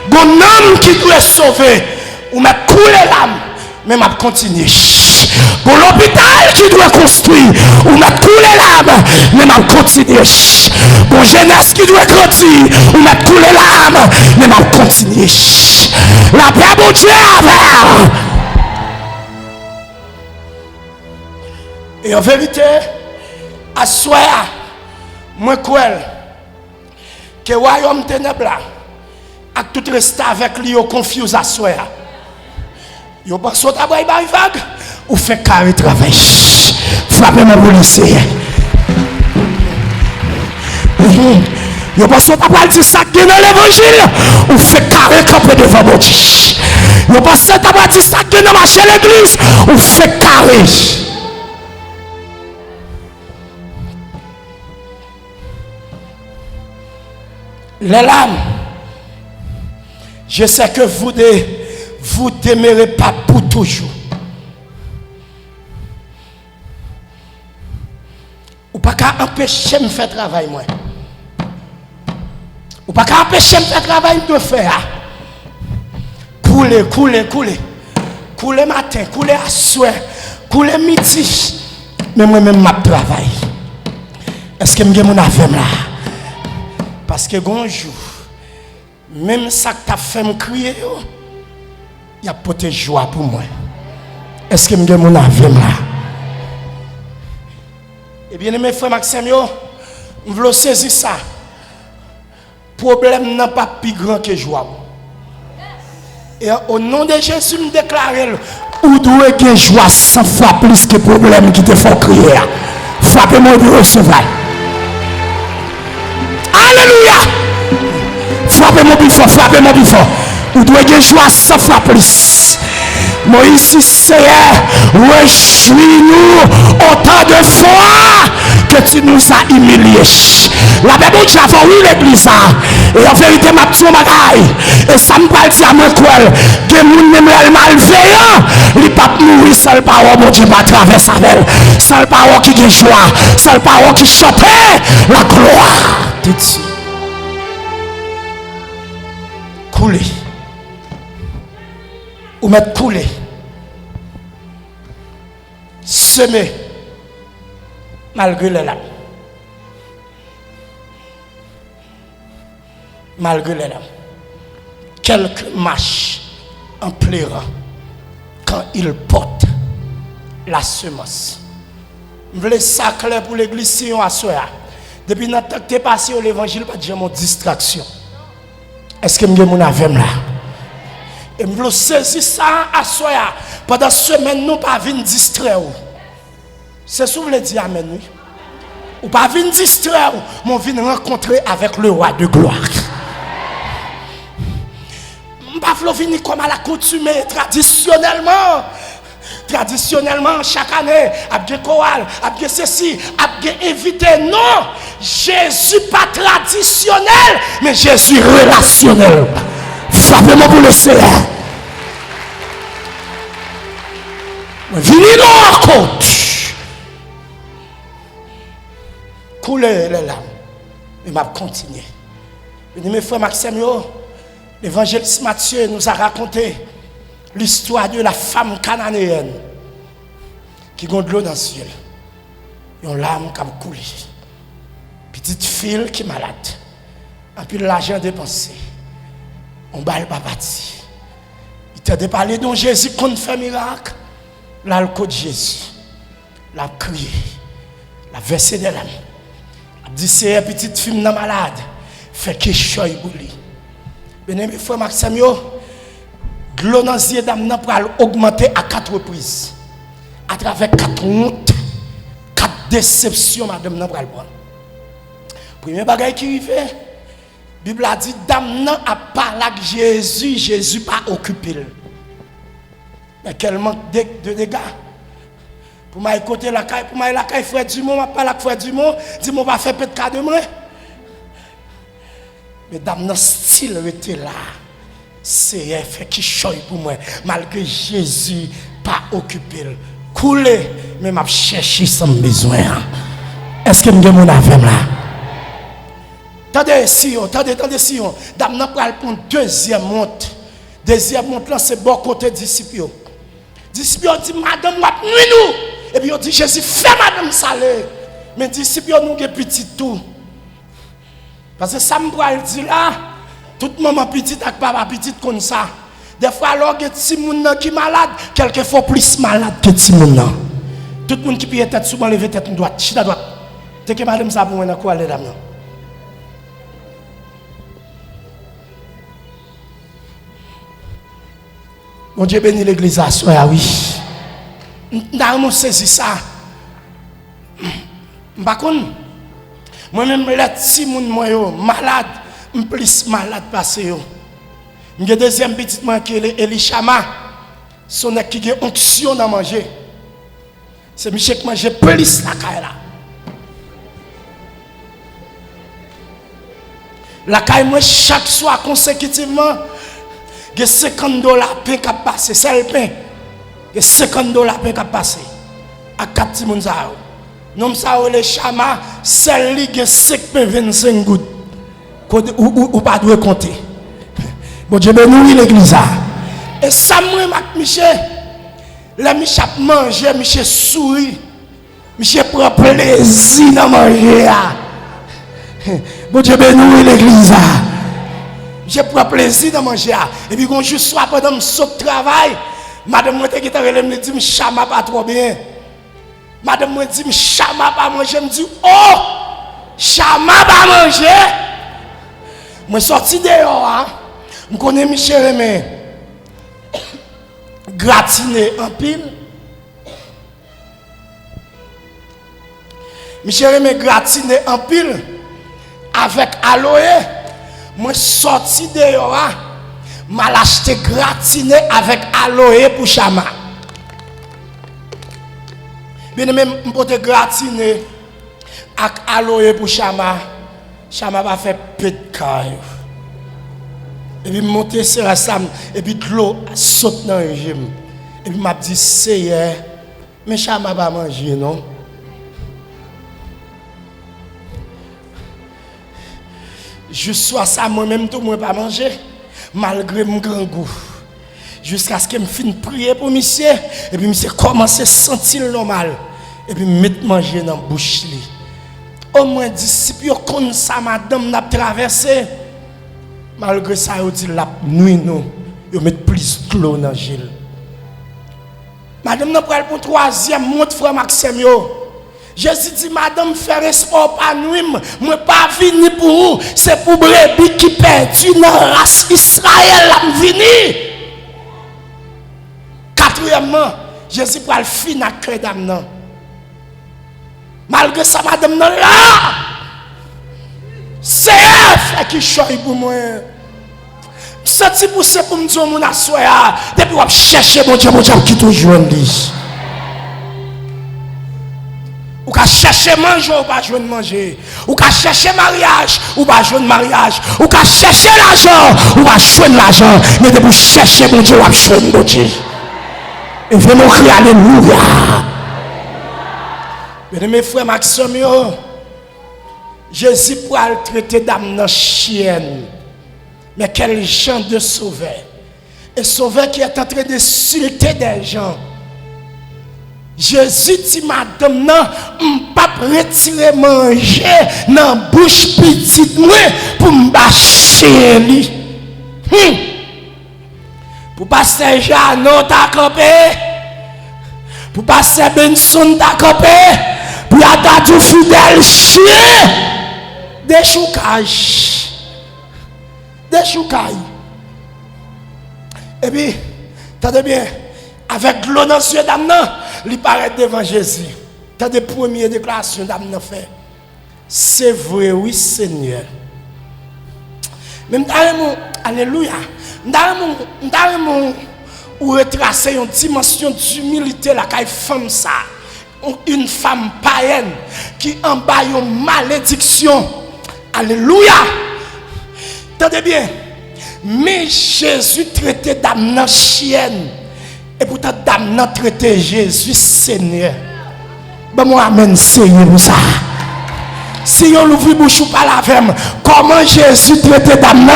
Bon homme qui doit sauver, ou m'a coulé l'âme, mais m'a continuer. Bon l'hôpital qui doit construire, ou m'a coulé l'âme, mais m'a continuer. Bon jeunesse qui doit grandir, ou m'a coulé l'âme, mais m'a continuer. La paix bon Dieu avec. Et en vérité, à soir, moi crois que le royaume ténèbres là, à tout rester avec lui, au confuse à soir. Yo pas sauter à vague ou fait carré travail. Frappez-moi pour l'essayer. Yo pas sauter à dire ça dans l'évangile ou fait carré camper devant mon Dieu. Yo pas sauter à dire ça dans marcher l'église ou fait carré. Les larmes, je sais que vous demeurez pas pour toujours. Ou pas qu'à empêcher de faire travail moi. Ou pas qu'à empêcher de faire travail de faire. Couler matin, couler à soir, couler midi. Mais moi-même ma travail. Est-ce que je mon affaire là? Parce que bonjour, même ça que tu as fait me crier, il y a peut-être joie pour moi. Est-ce que je mon affaire là? Eh bien, mes frères Maxime, je veux saisir ça. Le problème n'est pas plus grand que joie. Et au nom de Jésus, je déclare, où doit que joie 100 fois plus que problème qui te font crier. Frappez-moi de recevoir. Alléluia. Frappez-moi plus fort, frappez-moi plus fort. Vous devez jouer 100 fois plus. Moïse Seigneur, réjouis-nous autant de fois que tu nous as humiliés. La Bible dit avant oui l'église. Et en vérité, ma petite bagaille. Et ça me parle à moi quoi. Que moun même malveillant, il pas mourir seul parole, mon Dieu, va traverser avec. Seul parole qui est joie, seul parole qui chante la gloire de Dieu. Couler. Ou mettre couler. Semer. Malgré les larmes. Malgré les larmes. Quelques marchent en pleurant quand ils portent la semence. Je voulais ça clair pour l'église si on a soir. Depuis notre temps que tu es passé au l'évangile, pas de mon distraction. Est-ce que je mon avem là? Et je veux saisir ça à soir. Pendant semaine, nous pas venir distraire. C'est ce que vous voulez dire, amen. Oui? Ou pas venir distraire, mais on vient rencontrer avec le roi de gloire. Je ne pas venir comme à l'accoutumée traditionnellement. Traditionnellement, chaque année, abge chorale, abge ceci, abge invité. Non, Jésus pas traditionnel, mais Jésus relationnel. Frappez-moi pour le Seigneur. Venez nous en compte. Coulez les larmes. Mais m'a continué. Mes frères Maxime, l'évangéliste Matthieu nous a raconté l'histoire de la femme cananéenne qui a de l'eau dans le ciel. Une larme qui a coulé. Petite fille qui est malade. Et puis l'argent dépensé. On ne va pas partir. Il t'a parlé de Jésus qui fait miracle. Là, le code de Jésus. Il a crié. Il a versé des larmes. Il a dit c'est une petite fille malade. Fait que je suis bouli. Bien, mes frères Maxime, de l'eau dans les yeux d'âme pour augmenter à 4 reprises. À travers 4 hontes, 4 déceptions, madame, pour le prendre. Premier bagage qui arrive, Bible a dit, dame n'a parlé avec Jésus, Jésus pas occupé. Mais quel manque de dégâts. Pour m'aller côté la caille, pour m'aller la caille, frère Dumont, m'a parlé avec frère Dumont, dis-moi, va faire peut-être cas de moi. Mais dame n'a style était là. C'est un fait qui choye pour moi, malgré Jésus pas occupé. Coulé, mais m'a cherché sans besoin. Est-ce que nous avons mon affaire là? Attendez, Sion, attendez, Sion. Dame n'a pas pour deuxième monte. Deuxième monte là, c'est bon côté disciple. Disciple dit, madame, nous. Et puis on dit, Jésus, fais madame salée. Mais disciple, nous avons petit tout. Parce que ça me dit là, tout maman petite avec papa petite comme ça. Des fois, alors il y a des gens qui sont malades, quelquefois plus malades que des gens. Tout le monde qui peut tête souvent lever tête droite, chita droite. T'es que madame ça pour moi, quoi, les dames? Mon Dieu bénit l'église à soi, oui. Nous avons saisi ça. Moi-même, les petits gens malades, plus malade passé. J'ai deuxième petite main qui est Elishama. Son qui a onction à manger. C'est Michel qui mange plus la caille là. La caille moi chaque soir consécutivement, j'ai $50 pain qui passe. C'est le pain. J'ai $50 pain qui passe. À 4 petits moun ça. Non ça le chama, celle qui a 5 pain 25 gouttes. Ou pas doit compter. Bon Dieu bénit l'église. Et ça moi Michel, là Michel manger, Michel sourit. Michel prend plaisir dans manger. Bon Dieu bénit l'église. J'ai pris plaisir de manger. Et puis quand je suis pendant mon saut de travail, madame moi qui me dit chama pas trop bien. Madame me dit chama pas manger, me dit oh chama pas manger. Moi sorti dehors, je connais Michel Rémy gratiné en pile. Michel Rémy gratiné en pile avec aloe. Moi sorti dehors, mal acheté gratiné avec aloe pour chama. Bien même m'pote gratiné avec aloe pour chama. Chama va faire peu de caille. Et puis monter sur la sam et puis l'eau saute dans le régime. Et puis m'a dit c'est mais chama va manger non. Je sois ça moi-même tout moi pas manger malgré mon grand goût. Jusqu'à ce que me finisse prier pour monsieur et puis monsieur commence à sentir normal et puis mettre manger dans bouche li. Au moins disciple comme ça madame n'a traversé malgré ça il dit la nuit non il met plus de l'eau dans gel. Madame n'a pris pour troisième monte frère Maxime yo. Jésus dit, madame, faire espoir pas nuit, moi pas venir pour vous, c'est pour brebis qui perdu dans la race Israël, la venir. Quatrièmement, Jésus pour le fin à cœur d'âme. Malgré ça, madame, là, c'est elle qui choisit pour moi. C'est pour ça pour me dire, mon assoya, depuis que je cherche mon Dieu, qui toujours en dit. Ou qu'à chercher manger ou pas jouer manger. Ou qu'à chercher mariage ou pas jouer mariage. Ou qu'à chercher l'argent ou pas jouer l'argent. Mais de vous chercher mon Dieu ou pas jouer mon Dieu. Et vraiment crier alléluia. Bien mes frères Maxime, Jésus pour le traiter d'âme chienne. Mais quel genre de sauveur. Et sauveur qui est en train de sulter des gens. Jésus dit madame non, pas retirer manger dans bouche petite moi pour me bâcher lui. Pour passer Jeannot ta campé. Pour passer Benson ta campé. Pour attendre fidèle chien. Des choucages. Des choucages. Et puis, t'as bien avec l'eau dans les yeux d'âme, il paraît devant Jésus. T'as des premières déclarations d'âme fait. C'est vrai, oui, Seigneur. Mais alléluia. Ou retracer une dimension d'humilité la caille femme ça. Une femme païenne qui en bas une malédiction. Alléluia. Tenez bien. Mais Jésus traitait d'âme chienne. Et pourtant d'âme traitait Jésus Seigneur. Ben moi amen Seigneur pour ça. Si on ouvre bouche ou pas la femme, comment Jésus traitait d'âme?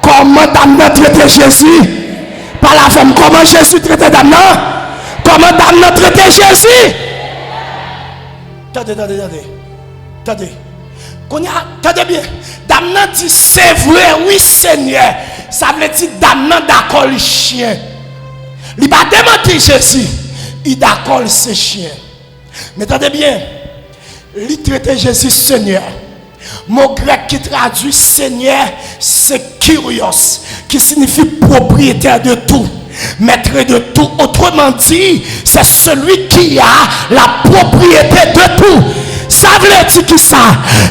Comment d'âme traitait Jésus? Pas la femme. Comment Jésus traitait d'âme? Comment d'âme traitait Jésus? Attendez. Attendez bien. Dame dit c'est vrai, oui Seigneur. Ça veut dire dame d'accord le chien. Il n'a pas démenti Jésus. Il d'accord ce chien. Mais attendez bien. Il traite Jésus Seigneur. Mot grec qui traduit Seigneur, c'est Kyrios, qui signifie propriétaire de tout, maître de tout. Autrement dit, c'est celui qui a la propriété de tout. Ça veut dire qui ça?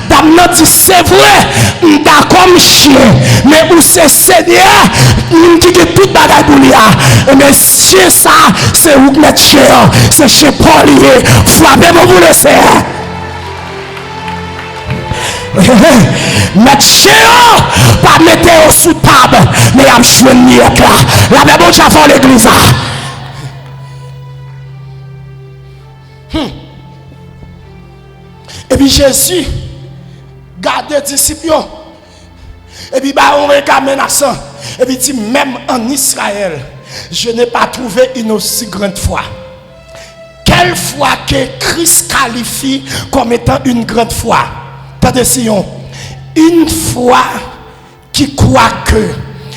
Dame dit c'est vrai, d'accord chien, mais où c'est Seigneur, qui dit tout bagage pour lui. Mais chien ça, c'est où mettre chien, c'est chez Paul, frappez-moi pour le Seigneur. Mettre chien, pas mettre sous table, mais il y a un chouette là. La même chose avant l'église. Et puis Jésus garde les disciples. Et puis on regarde menaçant. Et puis dit même en Israël, je n'ai pas trouvé une aussi grande foi. Quelle foi que Christ qualifie comme étant une grande foi? Attention, une foi qui croit que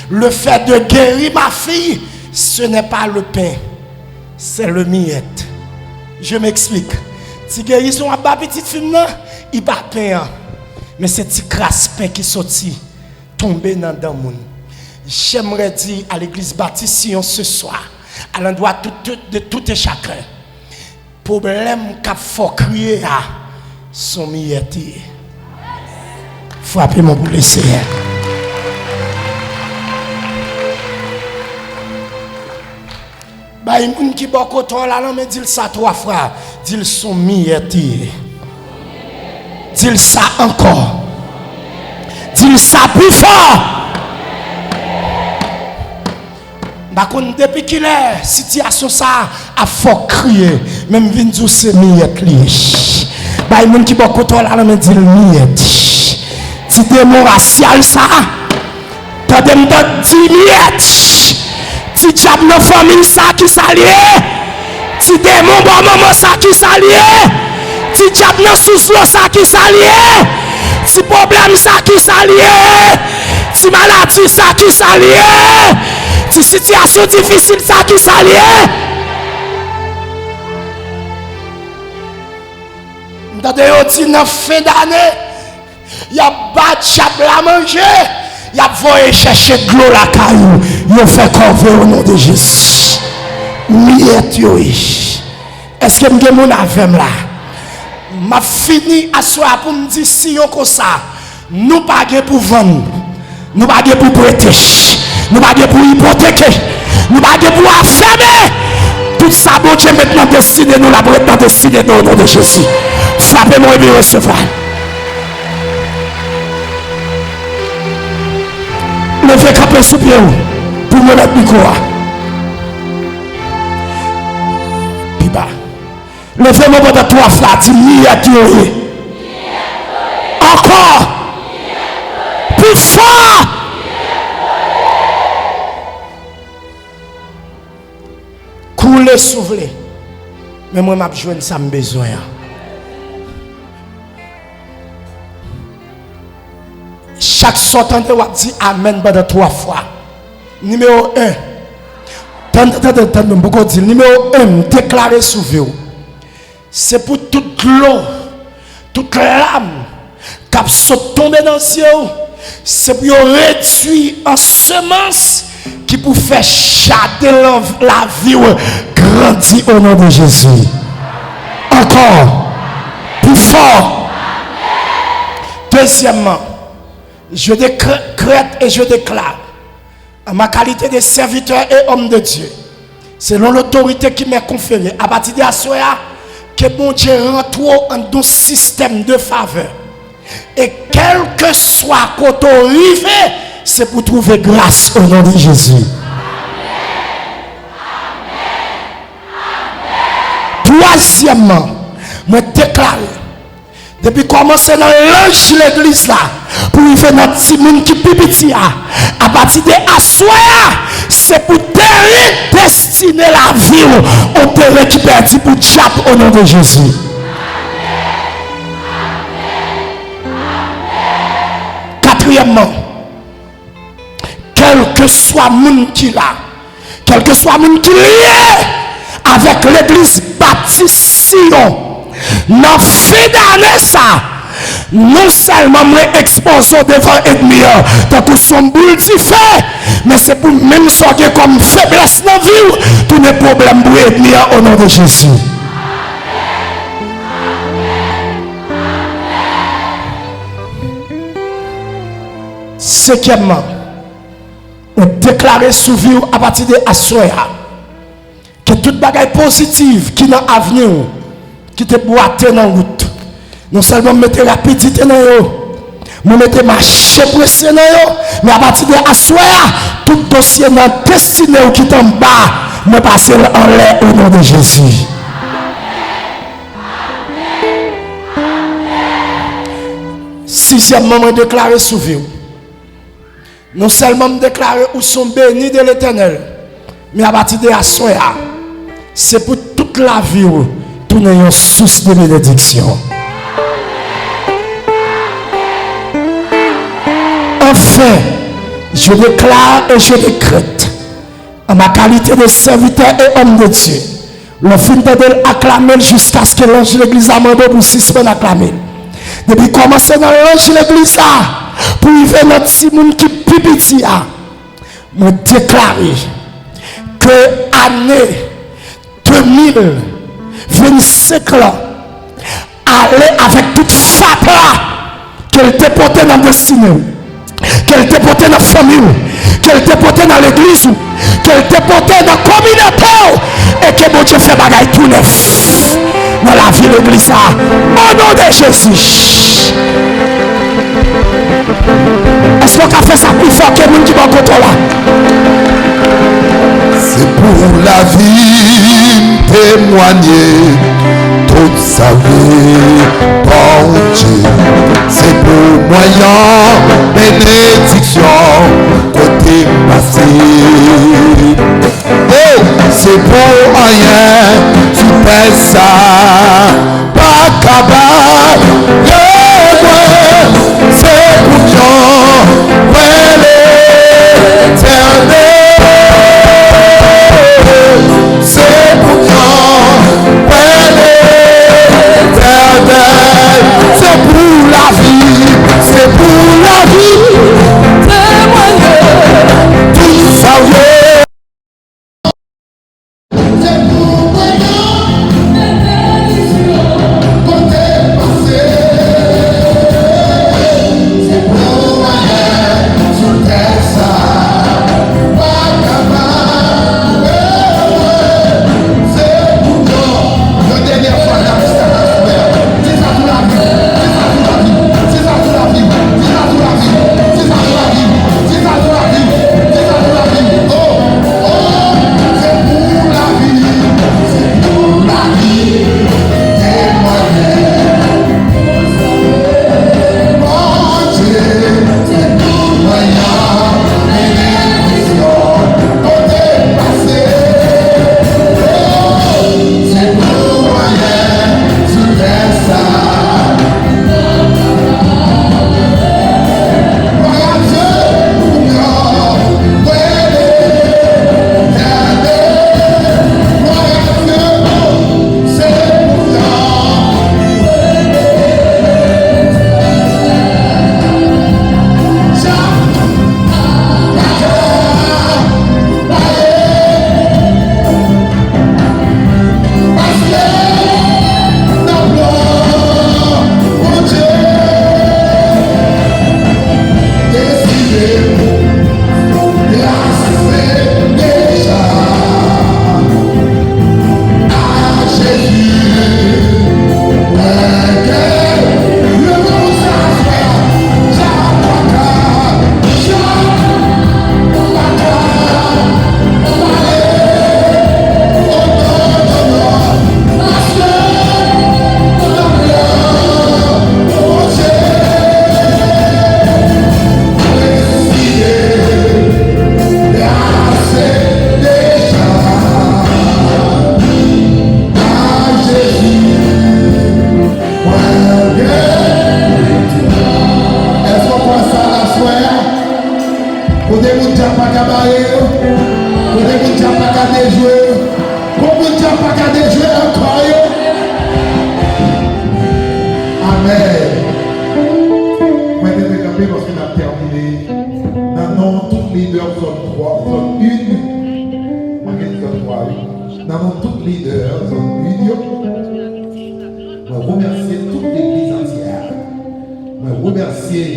le fait de guérir ma fille, ce n'est pas le pain, c'est le miette. Je m'explique. Si guérison à bas petite fille, il n'y a pas pain. Mais c'est petit crasse pain qui sorti, tombé dans le monde. J'aimerais dire à l'église baptiste Sion ce soir, à l'endroit de tout et chacun, problème qu'a faut crier à son miette. Frappez-moi pour le Seigneur. Bah, il y a des qui sont là, mais dit ça 3 fois. Dit son mieti. Dit ça encore. Dit ça plus fort. Bah, depuis qu'il est, situation ça, a faut crier. Même Vinzou c'est mieti. Bah, il y a des qui sont là, mais dit mieti. Si démon racial ça, t'as des miettes. Si diable dans famille ça qui s'allie. Si démon bon maman ça qui s'allie. Si diable dans sous ça qui s'allie. Si problème ça qui s'allie. Si maladie ça qui s'allie. Si situation difficile ça qui s'allie. T'as des outils dans fin d'année. Il y a pas de chape à manger. Il y a voyé chercher de l'eau la caillou. Il fait confier au nom de Jésus. Est-ce que je suis mon avem là? Je fini à soir pour me dire si on comme ça. Nous pas pour vendre. Nous pas pour prêter. Nous pas pour hypothéquer. Nous pas pour affamer. Tout ça, bon Dieu, maintenant décide nous la maintenant décide nous au nom de Jésus. Frappez-moi et bien recevoir. Levez camper sous pied pour me mettre micro. Piba. Levez-moi pendant 3 fois. Dis à Dieu. Encore. Plus fort. Couler, souffler. Mais moi, je besoin de ça, besoin. Chaque sortant de wap dit Amen pendant 3 fois. Numéro 1. Numéro 1, déclarer sous vous. C'est pour toute l'eau, toute l'âme qui sont tombées dans le ciel. C'est pour réduire en semence qui pour faire chader la vie grandir au nom de Jésus. Encore. Plus fort. Deuxièmement. je décrète et je déclare, en ma qualité de serviteur et homme de Dieu, selon l'autorité qui m'est conférée, à partir de ce soir, que mon Dieu rentre dans un système de faveur. Et quel que soit côté arrivé, c'est pour trouver grâce au nom de Jésus. Troisièmement, je déclare, depuis commencer dans l'ange l'église là, pour y faire notre petit monde qui pipiti à partir de assoya, c'est pour destiner la vie au terrain qui perdit pour diable au nom de Jésus. Quatrièmement, quel que soit monde qui là, quel que soit monde qui lié avec l'église baptiste Sion, dans fin d'année ça, non seulement moi exposons devant l'ennemi, tant que son boule d'y fait, mais c'est pour même sortir comme faiblesse dans la vie, tous les problèmes pour l'ennemi au nom de Jésus. Cinquièmement, on déclare sous vie à partir de Assoya que toute bagaille positive qui est dans l'avenir, qui te boite dans la route, non seulement mettre rapidité dans yo, mais mettre marché pressé dans yo, mais à partir de Assoya, tout dossier dans destiné qui est en bas, me passer en l'air au nom de Jésus. Sixièmement, je déclare sous vie. Non seulement me déclarer où sont bénis de l'Éternel, mais à partir de la soya, c'est pour toute la vie tourner une source de bénédiction. Enfin, je déclare et je décrète, en ma qualité de serviteur et homme de Dieu, le fin de l'acclamer jusqu'à ce que l'ange de l'église a demandé pour 6 semaines acclamer. Depuis commencer dans l'ange de l'église, pour y faire notre petit monde qui pipiti, me déclarer que l'année 2025 là, aller avec toute fatale qu'elle te portée dans la destinée, qu'elle te portée dans la famille, qu'elle te portée dans l'église, qu'elle te portée dans la communauté, et que mon Dieu fait bagaille tout neuf dans la vie de l'église. Au nom de Jésus. Est-ce qu'on a fait ça plus fort que nous qui va contrôler? C'est pour la vie témoigner toute sa vie, bon Dieu. C'est pour moyen bénédiction côté passé. Oh, c'est pour rien, tu fais ça, pas capable. C'est pour Jean, c'est pour Jean, c'est pour la vie, c'est pour la vie, tout ça. C'est pour travailler. Côté moun qui a pas gardé jouer. Combien qui a pas gardé jouer encore. Amen. Moi, je vais parce qu'on a terminé. Dans tous les leaders, zone 3, zone 1. Moi, je zone 3, oui. Dans tous les leaders, zone 1. Je remercie toute l'église entière. Je remercie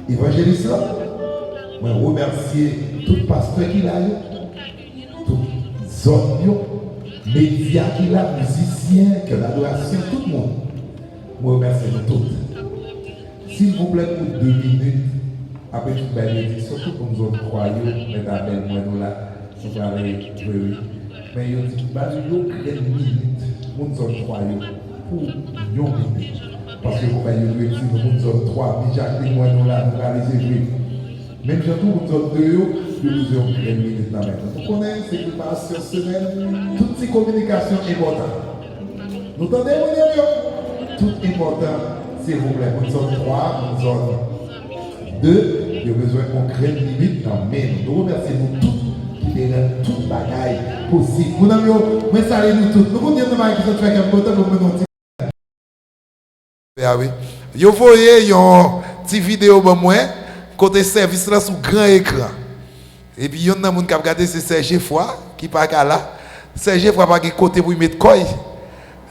l'évangéliste. Je remercie tout pasteur qui l'a eu. Toute zone, médias qui l'a, musiciens, que l'adoration, tout le monde. Je remercie vous toutes. S'il vous plaît, pour 2 minutes, après toute bénédiction, surtout pour nous autres croyants, mais d'appel, moi, nous là, nous allons oui. Mais il dit, bah, nous avons 1 minute, pour nous autres croyants, pour 1 minute. Parce que vous voyez, nous autres 3, mais Jacqueline, moi, nous là, nous allons les élever. Même surtout pour nous autres 2, nous avons 1 minute là maintenant. Vous connaissez, c'est que par cette semaine, toutes ces communications importantes. Nous entendez, mon ami? Tout important. S'il vous plaît, nous sommes 3, nous sommes 2, il y a besoin qu'on crée une limite dans mais nous remercions nous tous qui rendent toute bagaille possible. Mon ami, mais saluez-nous tous. Nous continuons de faire quelque chose qui est important pour nous. Ah oui. Vous voyez, une petite vidéo pour moi, côté service là sur grand écran. Et puis, il y a un monde qui a regardé, c'est Serge Foy, qui n'est pas là. Serge Foy n'a pas de côté pour y mettre quoi.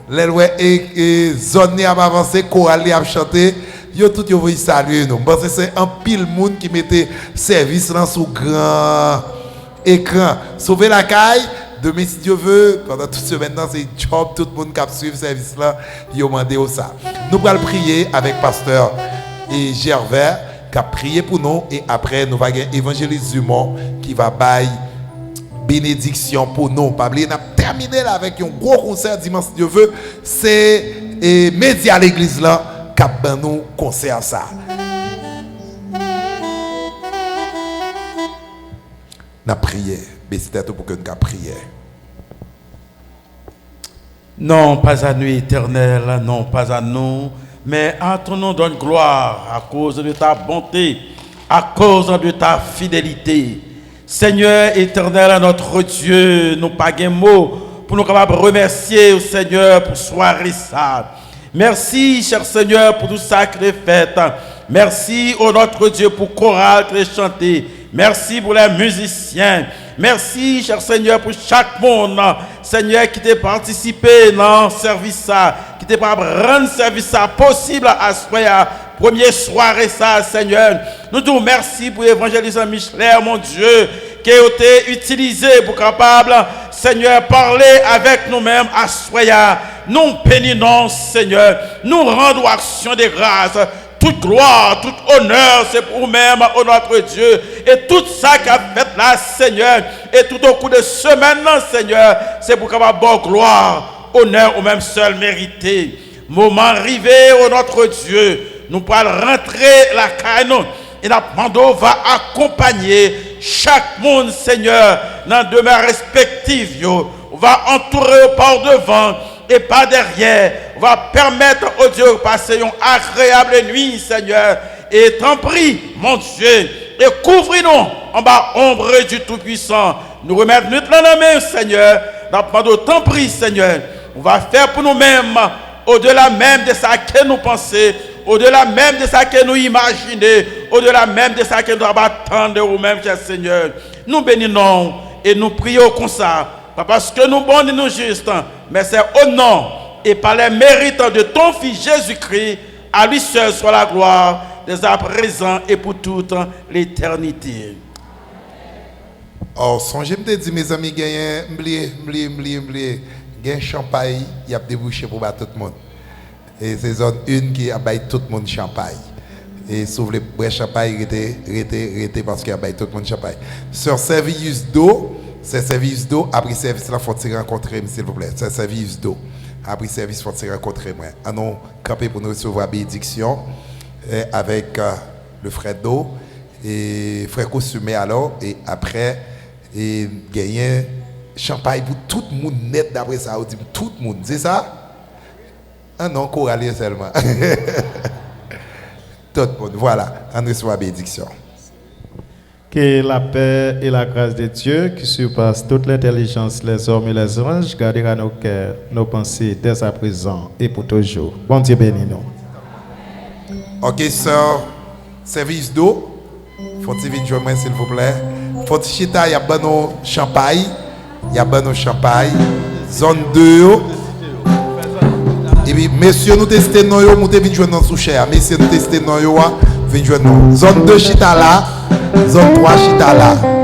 Les zones à avancer, chorale à chanter, yo tout yo voy saluer nous. Parce que c'est un pile monde qui mettait service là sur grand écran. Sauver la caille, demain si Dieu veut, pendant toute semaine c'est job, tout le monde qui suit service là, yo mandé ça. Nous allons prier avec pasteur et Gervais qui a prié pour nous et après nous va gagner évangéliste Dumont qui va bailler bénédiction pour nous. Pas oublier, on a terminé là avec un gros concert dimanche si Dieu veut. C'est média à l'église là qui a nous concert ça. On a prié. Mais c'était tout pour que nous ayons prié. Non, pas à nous éternel, non, pas à nous, mais à ton nom donne gloire à cause de ta bonté, à cause de ta fidélité. Seigneur éternel, notre Dieu, nous pas de mots pour nous capables de remercier au Seigneur pour soirée ça. Merci, cher Seigneur, pour tout ça que tu fait. Merci, oh notre Dieu, pour chorale que tu chanté. Merci pour les musiciens. Merci, cher Seigneur, pour chaque monde, Seigneur, qui t'a participé dans le service, qui t'a rendre service possible à soir. Première soirée, ça, Seigneur. Nous te remercions pour l'évangéliste Michelet, mon Dieu, qui a été utilisé pour capable, Seigneur, parler avec nous-mêmes à soir. Nous bénissons, Seigneur. Nous rendons action de grâce. Toute gloire, tout honneur, c'est pour nous-mêmes, oh notre Dieu. Et tout ça qu'a fait là, Seigneur, et tout au cours de semaine, Seigneur, c'est pour qu'on ait bonne gloire, honneur au même seul mérité. Moment arrivé, oh notre Dieu, nous pourrons rentrer la caille, et la Mando va accompagner chaque monde, Seigneur, dans demeure respective. On va entourer par devant et par derrière. On va permettre au Dieu de passer une agréable nuit, Seigneur. Et t'en prie, mon Dieu, et couvre-nous en bas ombre du Tout-Puissant. Nous remettons notre main, Seigneur. T'en prie, Seigneur. On va faire pour nous-mêmes, au-delà même de ça que nous pensons, au-delà même de ça que nous imaginons, au-delà même de ça que nous attendons nous-mêmes, cher Seigneur. Nous bénissons et nous prions comme ça. Pas parce que nous bons et nous justes, mais c'est au nom et par les mérites de ton Fils Jésus-Christ, à lui seul soit la gloire, dès à présent et pour toute l'éternité. Oh, songez me dire, mes amis, gagne champagne, il y a débouché pour tout le monde. Et c'est zone une qui a baillé tout le monde champagne. Et sauf les bois champagne, rété parce qu'il y a baillé tout le monde champagne. Sur service d'eau, c'est service d'eau, après service là, il faut se rencontrer, s'il vous plaît. C'est service d'eau. Après service, il faut se rencontrer. Allons camper pour nous recevoir la bénédiction avec le frère d'eau et frère Costumé alors. Et après, et gagner champagne pour tout le monde net d'après ça. On dit tout le monde, c'est ça? Ah non, choralier seulement. Tout le monde, voilà, on reçoit la bénédiction. Que la paix et la grâce de Dieu, qui surpasse toute l'intelligence, les hommes et les anges, gardera nos cœurs, nos pensées dès à présent et pour toujours. Bon Dieu bénis nous. Ok, sœur, service d'eau. Faut-il venir joindre moi, s'il vous plaît? Faut-il chita, il y a bon champagne. Il y a bon champagne. Zone 2. Et puis, messieurs, nous testons nous, nous venons joindre dans sous-cher. Messieurs, nous testons nous, venons joindre nous. Zone 2 chita là. Zone 3 chita là.